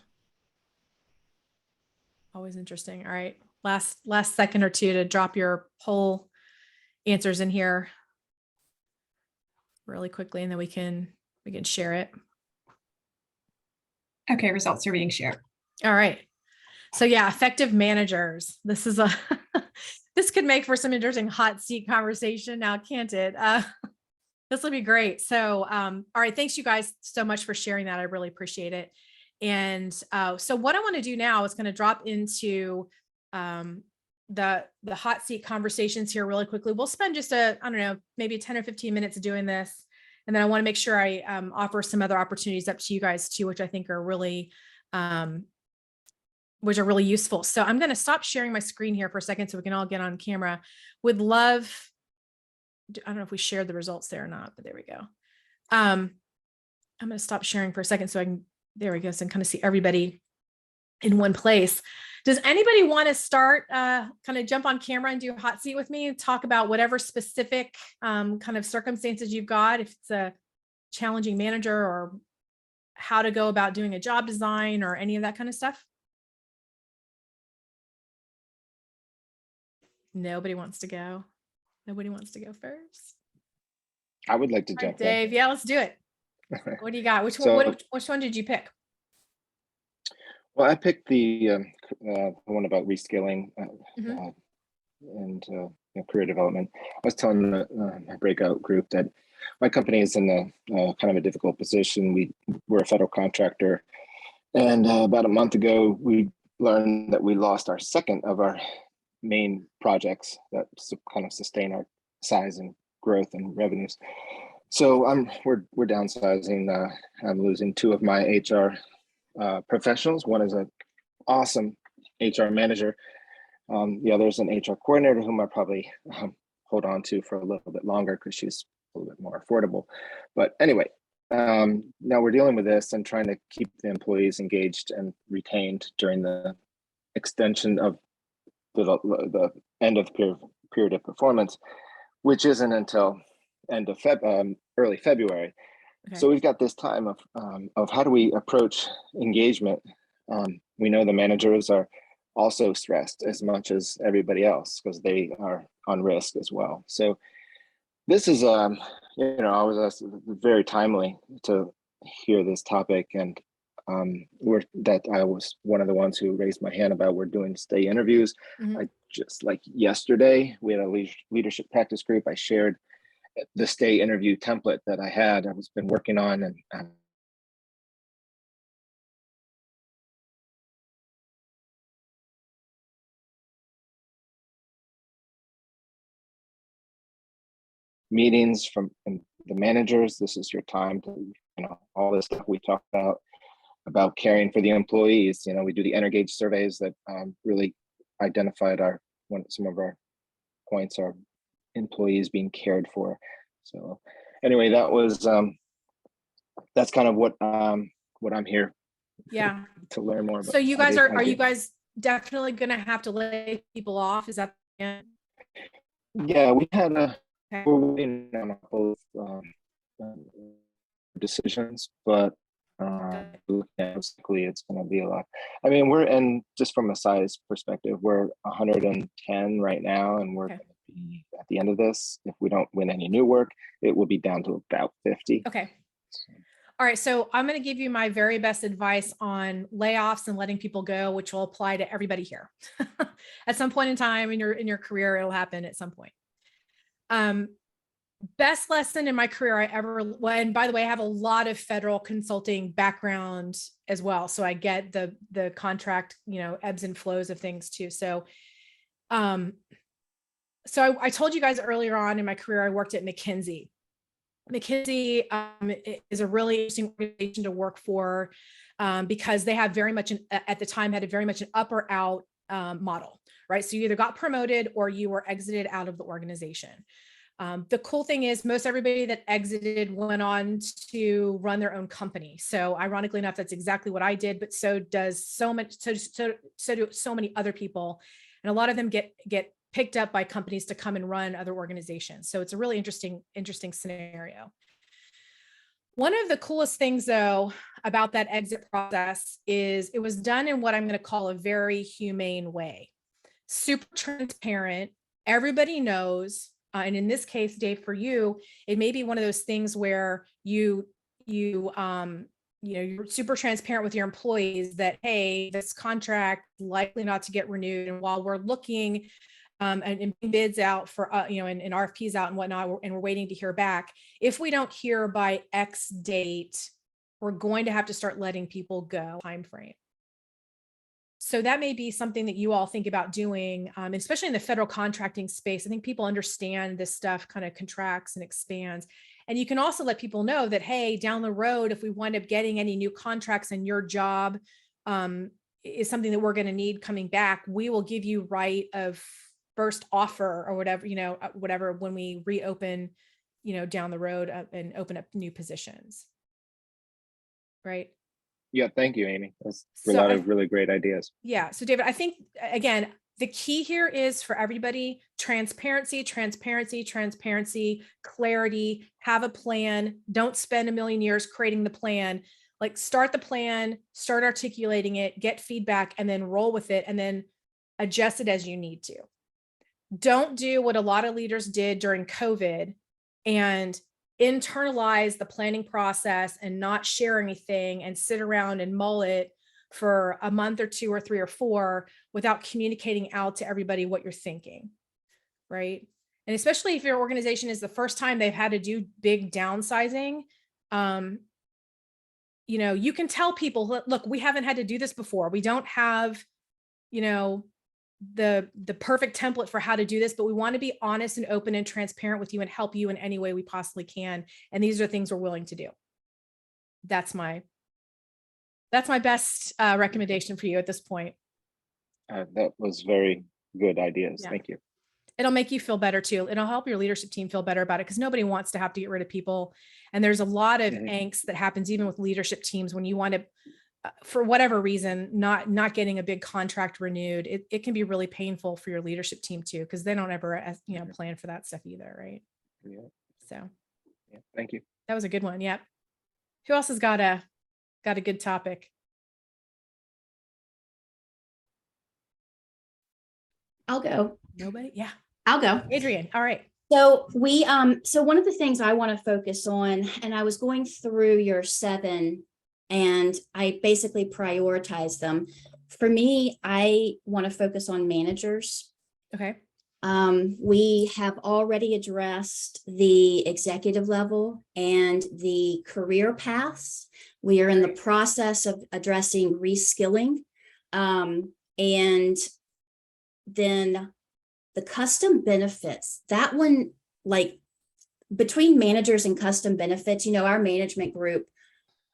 always interesting. All right, last second or two to drop your poll answers in here really quickly, and then we can share it. Okay, results are being shared. All right. So yeah, effective managers. This is this could make for some interesting hot seat conversation now, can't it? This will be great. So, all right. Thanks you guys so much for sharing that. I really appreciate it. And so what I want to do now is going to drop into the hot seat conversations here really quickly. We'll spend just I don't know, maybe 10 or 15 minutes doing this. And then I want to make sure I offer some other opportunities up to you guys too, which I think are really useful. So I'm going to stop sharing my screen here for a second so we can all get on camera. Would love, I don't know if we shared the results there or not, but there we go. I'm going to stop sharing for a second so I can, there we go, so I can kind of see everybody in one place. Does anybody want to start, kind of jump on camera and do a hot seat with me and talk about whatever specific kind of circumstances you've got, if it's a challenging manager or how to go about doing a job design or any of that kind of stuff? Nobody wants to go. Nobody wants to go first. I would like to All right, jump in. Dave. Yeah, let's do it. What do you got? Which So- one? Which one did you pick? Well, I picked the one about reskilling Mhm. and career development. I was telling my breakout group that my company is in a kind of a difficult position. We're a federal contractor, and about a month ago, we learned that we lost our second of our main projects that kind of sustain our size and growth and revenues. So we're downsizing. I'm losing 2 of my HR professionals. One is an awesome HR manager. The other is an HR coordinator whom I probably hold on to for a little bit longer because she's a little bit more affordable. But anyway, now we're dealing with this and trying to keep the employees engaged and retained during the extension of the end of the period of performance, which isn't until end of early February. Okay. So we've got this time of how do we approach engagement. We know the managers are also stressed as much as everybody else because they are on risk as well. So this is, I was very timely to hear this topic, and I was one of the ones who raised my hand about we're doing stay interviews. Mhm. I just like yesterday, we had a leadership practice group. I shared the stay interview template that I was been working on, and meetings from the managers. This is your time to, all this stuff we talked about caring for the employees. We do the Energage surveys that really identified some of our points are employees being cared for. So anyway, that was that's kind of what I'm here Yeah. to learn more about. So you guys are I you do. guys definitely going to have to lay people off? Is that the Yeah, we had Okay. we're waiting on a couple of decisions, but basically it's going to be a lot. I mean, and just from a size perspective, we're 110 right now, and we're Okay. going to be at the end of this. If we don't win any new work, it will be down to about 50. Okay. All right. So I'm going to give you my very best advice on layoffs and letting people go, which will apply to everybody here. At some point in time in your career, it'll happen at some point. Best lesson in my career I ever, and by the way, I have a lot of federal consulting background as well. So I get the contract, ebbs and flows of things too. So, I told you guys earlier on in my career, I worked at McKinsey. McKinsey is a really interesting organization to work for because they have very much, at the time, had a very much an up or out model, right? So you either got promoted or you were exited out of the organization. The cool thing is most everybody that exited went on to run their own company. So ironically enough, that's exactly what I did, but so do so many other people. And a lot of them get picked up by companies to come and run other organizations. So it's a really interesting scenario. One of the coolest things though about that exit process is it was done in what I'm going to call a very humane way. Super transparent. Everybody knows. And in this case, Dave, for you, it may be one of those things where you're super transparent with your employees that, hey, this contract likely not to get renewed. And while we're looking and bids out for, and RFPs out and whatnot, and we're waiting to hear back, if we don't hear by X date, we're going to have to start letting people go timeframe. So that may be something that you all think about doing, especially in the federal contracting space. I think people understand this stuff kind of contracts and expands. And you can also let people know that, hey, down the road, if we wind up getting any new contracts and your job is something that we're going to need coming back, we will give you right of first offer or whatever, when we reopen, down the road and open up new positions. Right. Yeah, thank you, Amy. That's a lot of really great ideas. Yeah. So David, I think, again, the key here is for everybody, transparency, clarity, have a plan. Don't spend a million years creating the plan. Like start the plan, start articulating it, get feedback, and then roll with it, and then adjust it as you need to. Don't do what a lot of leaders did during COVID and internalize the planning process and not share anything and sit around and mull it for a month or 2 or 3 or 4 without communicating out to everybody what you're thinking, right? And especially if your organization is the first time they've had to do big downsizing, you can tell people, look, we haven't had to do this before. We don't have, the perfect template for how to do this, but we want to be honest and open and transparent with you and help you in any way we possibly can. And these are things we're willing to do. That's my best recommendation for you at this point. That was very good ideas. Yeah. Thank you. It'll make you feel better too. It'll help your leadership team feel better about it because nobody wants to have to get rid of people. And there's a lot of angst that happens even with leadership teams when you want to, for whatever reason, not getting a big contract renewed. It can be really painful for your leadership team too, because they don't ever, plan for that stuff either, right? Yeah. So, yeah, thank you. That was a good one. Yep. Who else has got a good topic? I'll go. Nobody? Yeah. I'll go. Adrian. All right. So so one of the things I want to focus on, and I was going through your 7 and I basically prioritized them. For me, I want to focus on managers. Okay. We have already addressed the executive level and the career paths. We are in the process of addressing reskilling. And then the custom benefits, that one, like between managers and custom benefits, our management group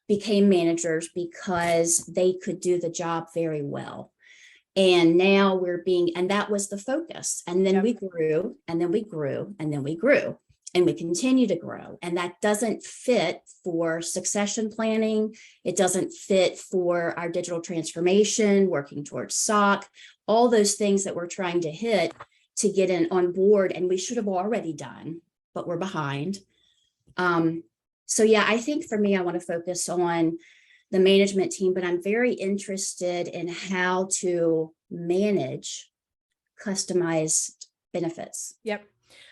became managers because they could do the job very well. And now and that was the focus. And then we grew, and then we grew, and then we grew. and we continue to grow. And that doesn't fit for succession planning. It doesn't fit for our digital transformation, working towards SOC, all those things that we're trying to hit to get in on board. And we should have already done, but we're behind. So yeah, I think for me, I want to focus on the management team, but I'm very interested in how to manage customized benefits. Yep.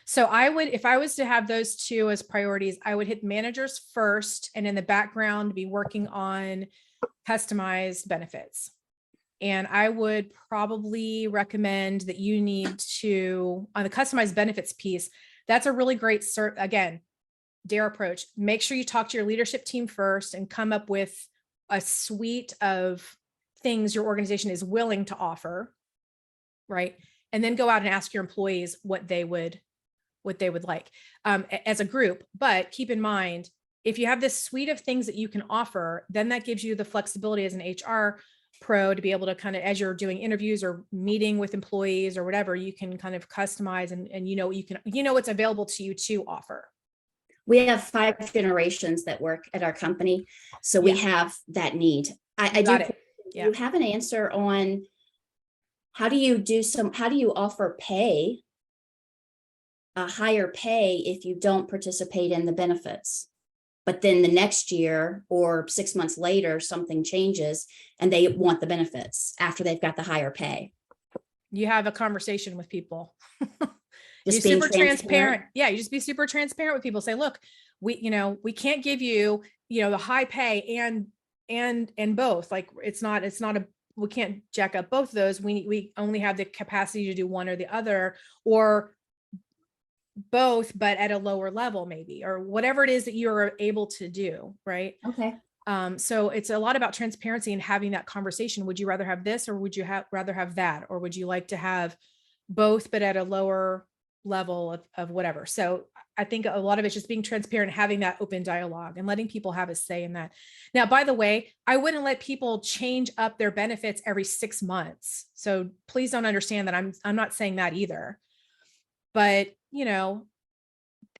So I would, if I was to have those two as priorities, I would hit managers first, and in the background be working on customized benefits. And I would probably recommend that you need to, on the customized benefits piece, that's a really great again, DARE approach. Make sure you talk to your leadership team first and come up with a suite of things your organization is willing to offer, right? And then go out and ask your employees what they would like as a group. But keep in mind, if you have this suite of things that you can offer, then that gives you the flexibility as an HR pro to be able to kind of, as you're doing interviews or meeting with employees or whatever, you can kind of customize and you know what's available to you to offer. We have 5 generations that work at our company, so we have that need. I do. Yeah. You have an answer on how do you offer pay, a higher pay if you don't participate in the benefits, but then the next year or 6 months later, something changes and they want the benefits after they've got the higher pay. You have a conversation with people. Just You're being super transparent. Yeah. You just be super transparent with people. Say, look, we can't give you, the high pay and both. Like we can't jack up both of those. We only have the capacity to do one or the other, or both, but at a lower level, maybe, or whatever it is that you're able to do. Right. Okay. So it's a lot about transparency and having that conversation. Would you rather have this, or would you rather have that? Or would you like to have both, but at a lower level of whatever? So I think a lot of it's just being transparent, having that open dialogue and letting people have a say in that. Now, by the way, I wouldn't let people change up their benefits every 6 months. So please don't understand that I'm not saying that either. But,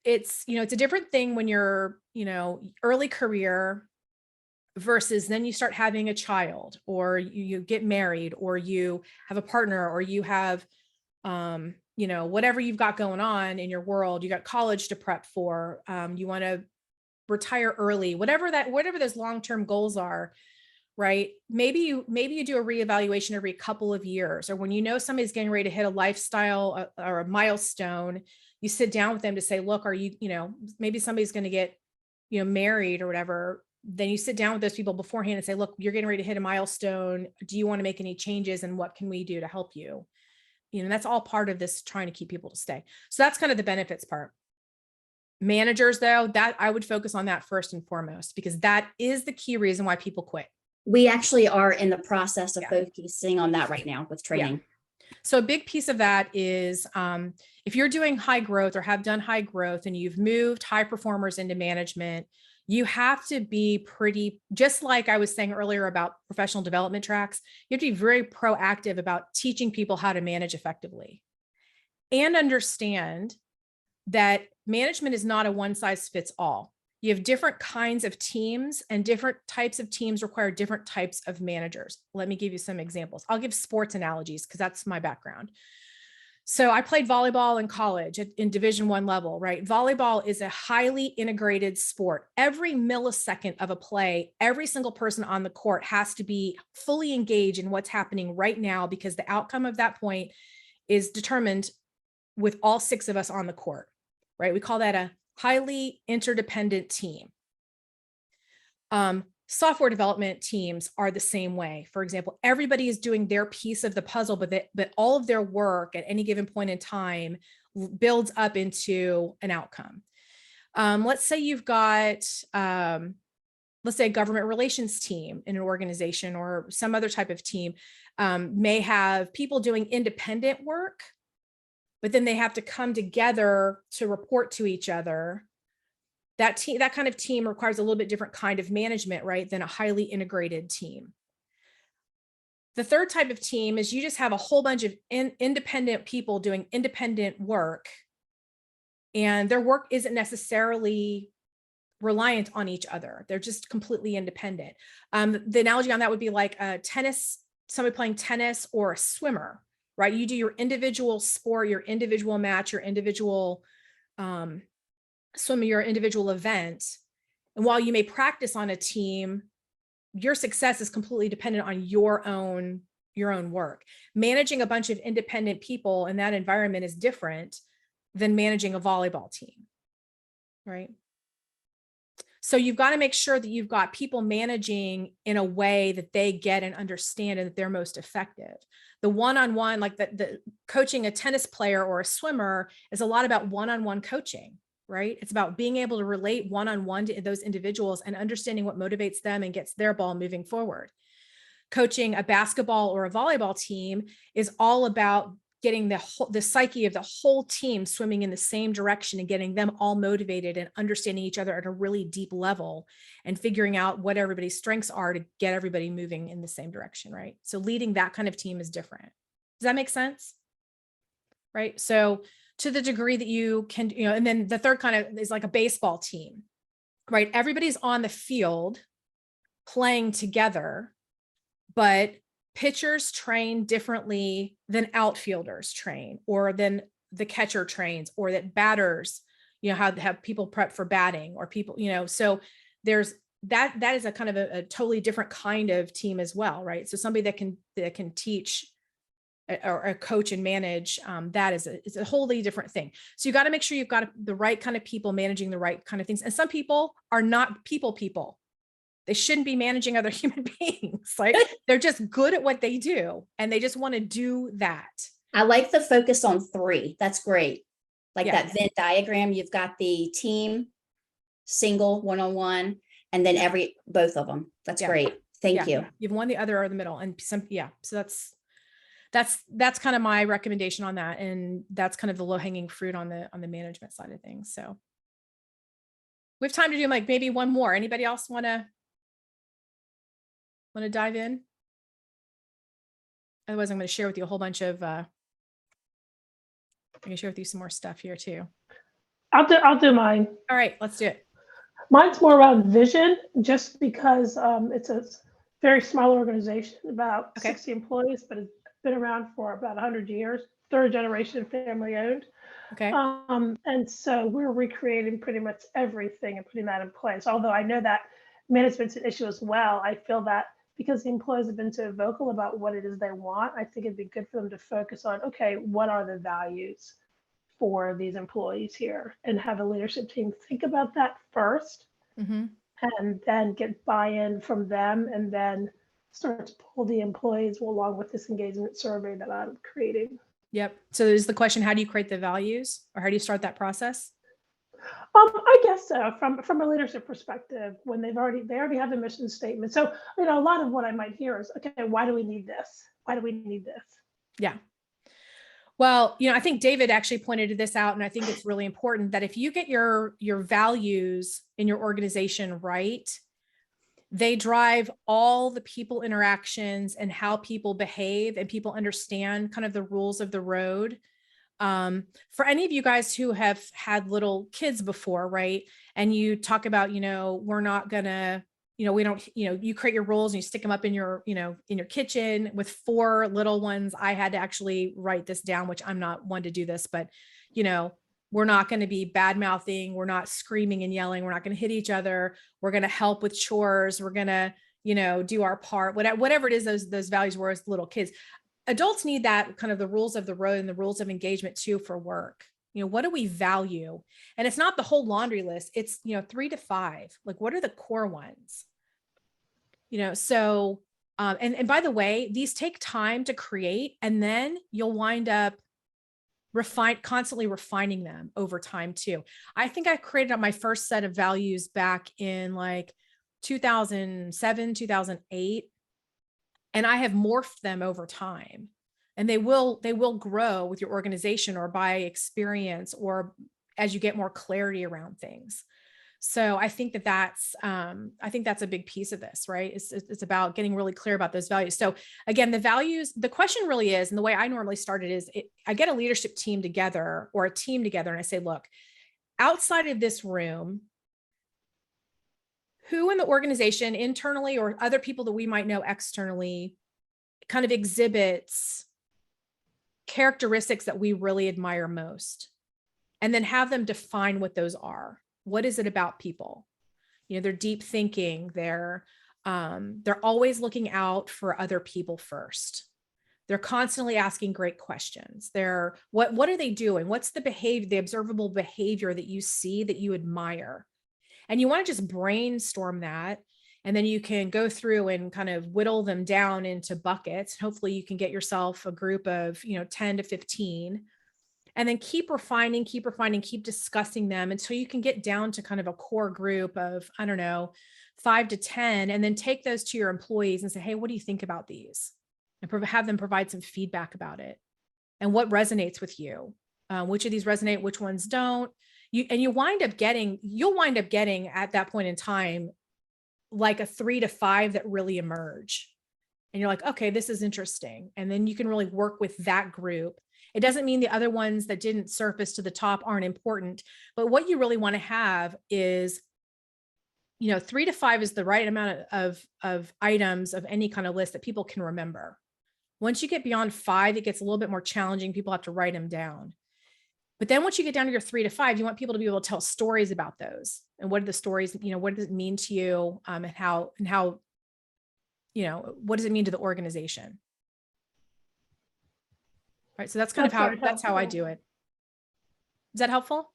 it's a different thing when you're, early career versus then you start having a child, or you get married, or you have a partner, or you have, whatever you've got going on in your world. You got college to prep for, you want to retire early, whatever those long-term goals are, right? Maybe you do a reevaluation every couple of years, or when somebody's getting ready to hit a lifestyle or a milestone, you sit down with them to say, look, are you, maybe somebody's going to get, married or whatever. Then you sit down with those people beforehand and say, look, you're getting ready to hit a milestone. Do you want to make any changes, and what can we do to help you? That's all part of this, trying to keep people to stay. So that's kind of the benefits part. Managers, though, that I would focus on that first and foremost, because that is the key reason why people quit. We actually are in the process of focusing on that right now with training. Yeah. So a big piece of that is if you're doing high growth or have done high growth and you've moved high performers into management, you have to be just like I was saying earlier about professional development tracks, you have to be very proactive about teaching people how to manage effectively, and understand that management is not a one size fits all. You have different kinds of teams, and different types of teams require different types of managers. Let me give you some examples. I'll give sports analogies because that's my background. So I played volleyball in college in Division I level, right? Volleyball is a highly integrated sport. Every millisecond of a play, every single person on the court has to be fully engaged in what's happening right now, because the outcome of that point is determined with all 6 of us on the court, right? We call that a highly interdependent team. Software development teams are the same way. For example, everybody is doing their piece of the puzzle, but all of their work at any given point in time builds up into an outcome. Let's say you've got, let's say a government relations team in an organization, or some other type of team may have people doing independent work, but then they have to come together to report to each other. That kind of team requires a little bit different kind of management, right, than a highly integrated team. The third type of team is you just have a whole bunch of independent people doing independent work, and their work isn't necessarily reliant on each other. They're just completely independent. The analogy on that would be like a somebody playing tennis or a swimmer, right? You do your individual sport, your individual match, your individual swim, your individual event. And while you may practice on a team, your success is completely dependent on your own work. Managing a bunch of independent people in that environment is different than managing a volleyball team, right? So you've got to make sure that you've got people managing in a way that they get and understand and that they're most effective. The one-on-one, like the coaching a tennis player or a swimmer, is a lot about one-on-one coaching, right? It's about being able to relate one-on-one to those individuals and understanding what motivates them and gets their ball moving forward. Coaching a basketball or a volleyball team is all about getting the psyche of the whole team swimming in the same direction and getting them all motivated and understanding each other at a really deep level and figuring out what everybody's strengths are to get everybody moving in the same direction, right? So leading that kind of team is different. Does that make sense? Right? So to the degree that you can, and then the third kind of is like a baseball team, right? Everybody's on the field playing together, but pitchers train differently than outfielders train, or than the catcher trains, or that batters, have people prep for batting, or people, so there's that is a kind of a totally different kind of team as well, right? So somebody that can teach or coach and manage, that is a wholly different thing. So you got to make sure you've got the right kind of people managing the right kind of things. And some people are not people. They shouldn't be managing other human beings. Like they're just good at what they do and they just want to do that. I like the focus on 3. That's great. Like that Venn diagram, you've got the team, single, one-on-one, and then both of them. That's great. Thank you. You've one, the other, or the middle, and so that's kind of my recommendation on that. And that's kind of the low-hanging fruit on the management side of things. So we have time to do like maybe one more. Anybody else want to dive in? Otherwise, I'm going to share with you a whole bunch of, I'm going to share with you some more stuff here too. I'll do mine. All right, let's do it. Mine's more around vision, just because it's a very small organization, about 60 employees, but it's been around for about 100 years, 3rd generation family owned. Okay. And so we're recreating pretty much everything and putting that in place. Although I know that management's an issue as well. I feel that because the employees have been so vocal about what it is they want, I think it'd be good for them to focus on, okay, what are the values for these employees here, and have a leadership team think about that first, and then get buy-in from them, and then start to pull the employees along with this engagement survey that I'm creating. Yep. So is the question, how do you create the values, or how do you start that process? I guess so. From a leadership perspective, when they already have the mission statement. So, a lot of what I might hear is, okay, why do we need this? Why do we need this? Yeah. Well, I think David actually pointed this out, and I think it's really important that if you get your values in your organization right, they drive all the people interactions and how people behave, and people understand kind of the rules of the road. For any of you guys who have had little kids before, right? And you talk about, we're not gonna, we don't, you create your rules and you stick them up in your, in your kitchen. With 4 little ones, I had to actually write this down, which I'm not one to do this, but, we're not going to be bad mouthing. We're not screaming and yelling. We're not going to hit each other. We're going to help with chores. We're going to, do our part, whatever it is, those values were as little kids. Adults need that kind of the rules of the road and the rules of engagement too for work. What do we value? And it's not the whole laundry list. It's, 3 to 5. Like, what are the core ones? So, and by the way, these take time to create, and then you'll wind up constantly refining them over time too. I think I created my first set of values back in like 2007, 2008. And I have morphed them over time, and they will grow with your organization or by experience or as you get more clarity around things. So I think that's a big piece of this, right? It's about getting really clear about those values. So again, the values, the question really is, and the way I normally start it is, I get a leadership team together or a team together, and I say, look, outside of this room, who in the organization, internally or other people that we might know externally, kind of exhibits characteristics that we really admire most, and then have them define what those are. What is it about people? You know, they're deep thinking. They're always looking out for other people first. They're constantly asking great questions. What are they doing? What's the behavior, the observable behavior that you see that you admire? And you want to just brainstorm that. And then you can go through and kind of whittle them down into buckets. Hopefully you can get yourself a group of, 10 to 15, and then keep refining, keep discussing them until you can get down to kind of a core group of, 5 to 10, and then take those to your employees and say, hey, what do you think about these? And have them provide some feedback about it. And what resonates with you? Which of these resonate, which ones don't? You'll wind up getting at that point in time, like a 3 to 5 that really emerge. And you're like, okay, this is interesting. And then you can really work with that group. It doesn't mean the other ones that didn't surface to the top aren't important, but what you really want to have is, 3 to 5 is the right amount of items of any kind of list that people can remember. Once you get beyond 5, it gets a little bit more challenging. People have to write them down. But then once you get down to your 3 to 5, you want people to be able to tell stories about those. And what are the stories, what does it mean to you? And how, what does it mean to the organization? Right. So that's kind of that's how I do it. Is that helpful?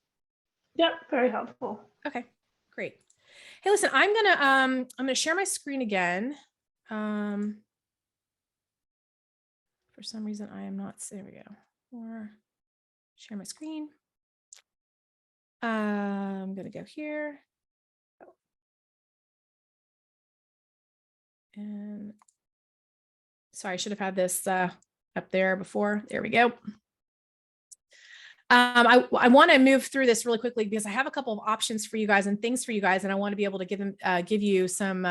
Yep, very helpful. Okay, great. Hey, listen, I'm gonna share my screen again. For some reason, I am not. There we go. Or share my screen. I'm gonna go here. And sorry, I should have had this up there before. There we go. I want to move through this really quickly because I have a couple of options for you guys and things for you guys, and I want to be able to give you some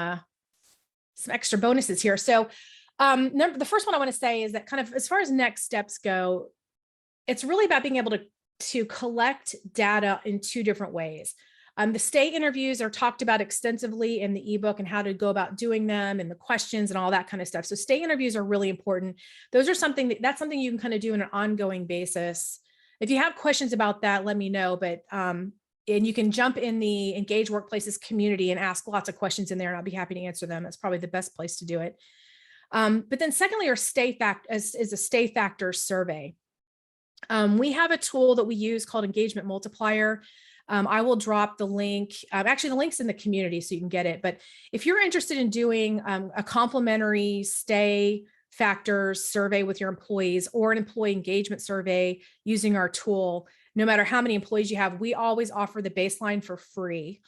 extra bonuses here. So the first one I want to say is that kind of as far as next steps go, it's really about being able to collect data in 2 different ways. The stay interviews are talked about extensively in the ebook and how to go about doing them and the questions and all that kind of stuff. So stay interviews are really important. Those are that's something you can kind of do on an ongoing basis. If you have questions about that, let me know. But and you can jump in the Engage Workplaces community and ask lots of questions in there, and I'll be happy to answer them. That's probably the best place to do it. But then secondly, our is a stay factor survey. We have a tool that we use called Engagement Multiplier. I will drop the link. Actually, the link's in the community, so you can get it. But if you're interested in doing a complimentary stay factors survey with your employees or an employee engagement survey using our tool, no matter how many employees you have, we always offer the baseline for free.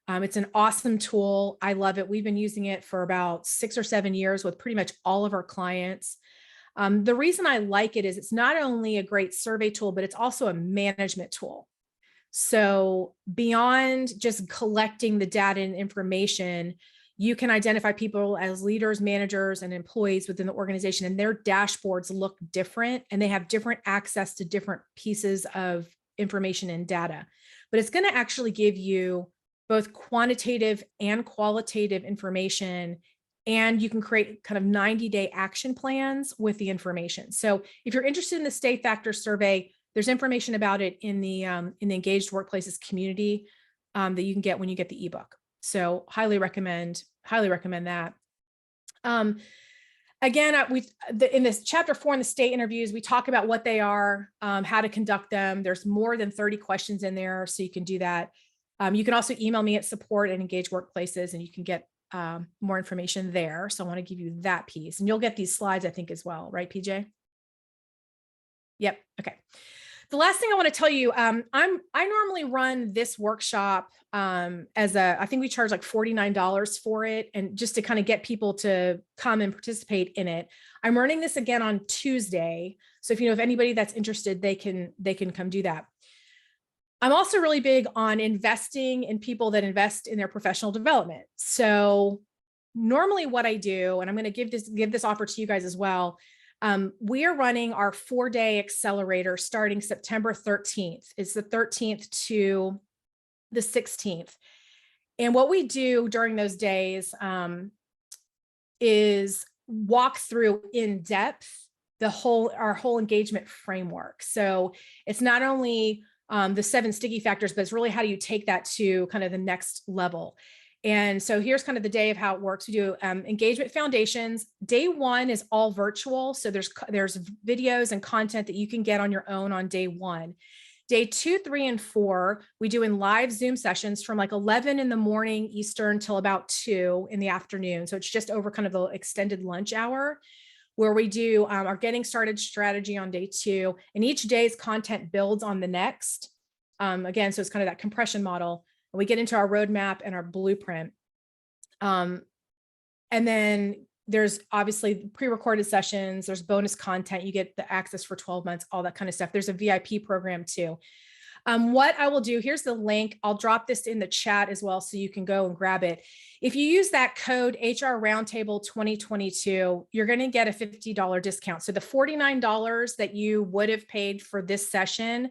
It's an awesome tool. I love it. We've been using it for about 6 or 7 years with pretty much all of our clients. The reason I like it is it's not only a great survey tool, but it's also a management tool. So beyond just collecting the data and information, you can identify people as leaders, managers, and employees within the organization, and their dashboards look different and they have different access to different pieces of information and data. But it's going to actually give you both quantitative and qualitative information, and you can create kind of 90-day action plans with the information. So if you're interested in the Stay Factor survey, there's information about it in the Engaged Workplaces community that you can get when you get the ebook. So highly recommend that. Again, in this chapter 4 in the stay interviews, we talk about what they are, how to conduct them. There's more than 30 questions in there, so you can do that. You can also email me at support@Engaged Workplaces, and you can get more information there. So I want to give you that piece, and you'll get these slides, I think, as well, right, PJ? Yep. Okay. The last thing I want to tell you, I normally run this workshop I think we charge like $49 for it, and just to kind of get people to come and participate in it. I'm running this again on Tuesday, so if anybody that's interested, they can come do that. I'm also really big on investing in people that invest in their professional development. So normally what I do, and I'm going to give this offer to you guys as well. We are running our 4-day accelerator starting September 13th. It's the 13th to the 16th. And what we do during those days is walk through in depth our whole engagement framework. So it's not only the 7 sticky factors, but it's really how do you take that to kind of the next level. And so here's kind of the day of how it works. We do engagement foundations. Day 1 is all virtual. So there's videos and content that you can get on your own on day 1. Day 2, 3, and 4, we do in live Zoom sessions from like 11 in the morning Eastern till about 2 in the afternoon. So it's just over kind of the extended lunch hour, where we do our getting started strategy on day 2. And each day's content builds on the next. Again, so it's kind of that compression model. And we get into our roadmap and our blueprint. And then there's obviously pre-recorded sessions, there's bonus content, you get the access for 12 months, all that kind of stuff. There's a VIP program too. What I will do, here's the link. I'll drop this in the chat as well, so you can go and grab it. If you use that code HR Roundtable 2022, you're going to get a $50 discount. So the $49 that you would have paid for this session,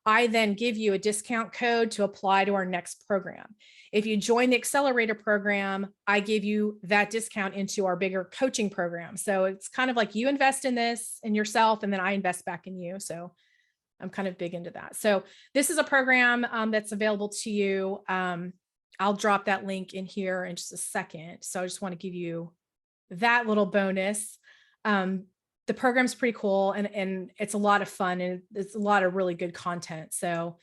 I then give you a discount code to apply to our next program. If you join the accelerator program, I give you that discount into our bigger coaching program. So it's kind of like you invest in this in yourself, and then I invest back in you. So I'm kind of big into that. So this is a program that's available to you. I'll drop that link in here in just a second. So I just want to give you that little bonus. The program's pretty cool, and it's a lot of fun, and it's a lot of really good content. So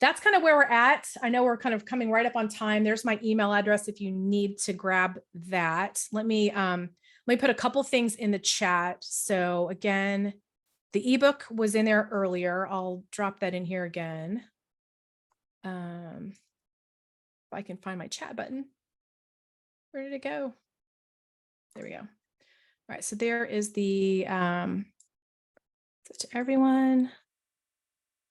that's kind of where we're at. I know we're kind of coming right up on time. There's my email address if you need to grab that. Let me put a couple things in the chat. So again, the ebook was in there earlier. I'll drop that in here again. If I can find my chat button. Where did it go? There we go. All right, so there is the, to everyone.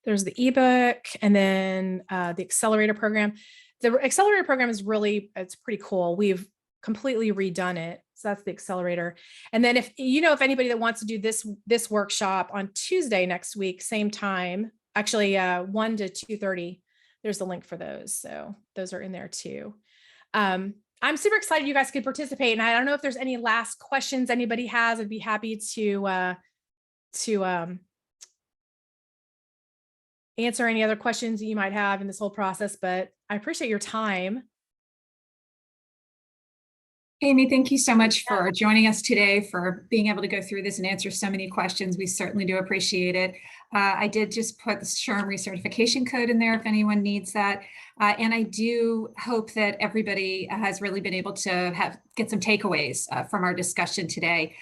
There's the ebook, and then the accelerator program. The accelerator program is it's pretty cool. We've completely redone it. So that's the accelerator. And then if anybody that wants to do this workshop on Tuesday next week, same time, actually 1 to 2:30, there's the link for those. So those are in there too. I'm super excited you guys could participate. And I don't know if there's any last questions anybody has. I'd be happy to answer any other questions that you might have in this whole process, but I appreciate your time. Amy, thank you so much for joining us today, for being able to go through this and answer so many questions. We certainly do appreciate it. I did just put the SHRM recertification code in there if anyone needs that. And I do hope that everybody has really been able to get some takeaways from our discussion today.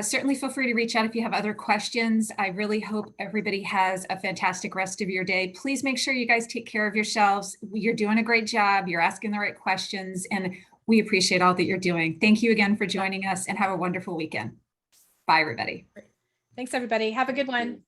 Certainly feel free to reach out if you have other questions. I really hope everybody has a fantastic rest of your day. Please make sure you guys take care of yourselves. You're doing a great job. You're asking the right questions, and we appreciate all that you're doing. Thank you again for joining us, and have a wonderful weekend. Bye, everybody. Thanks, everybody. Have a good one.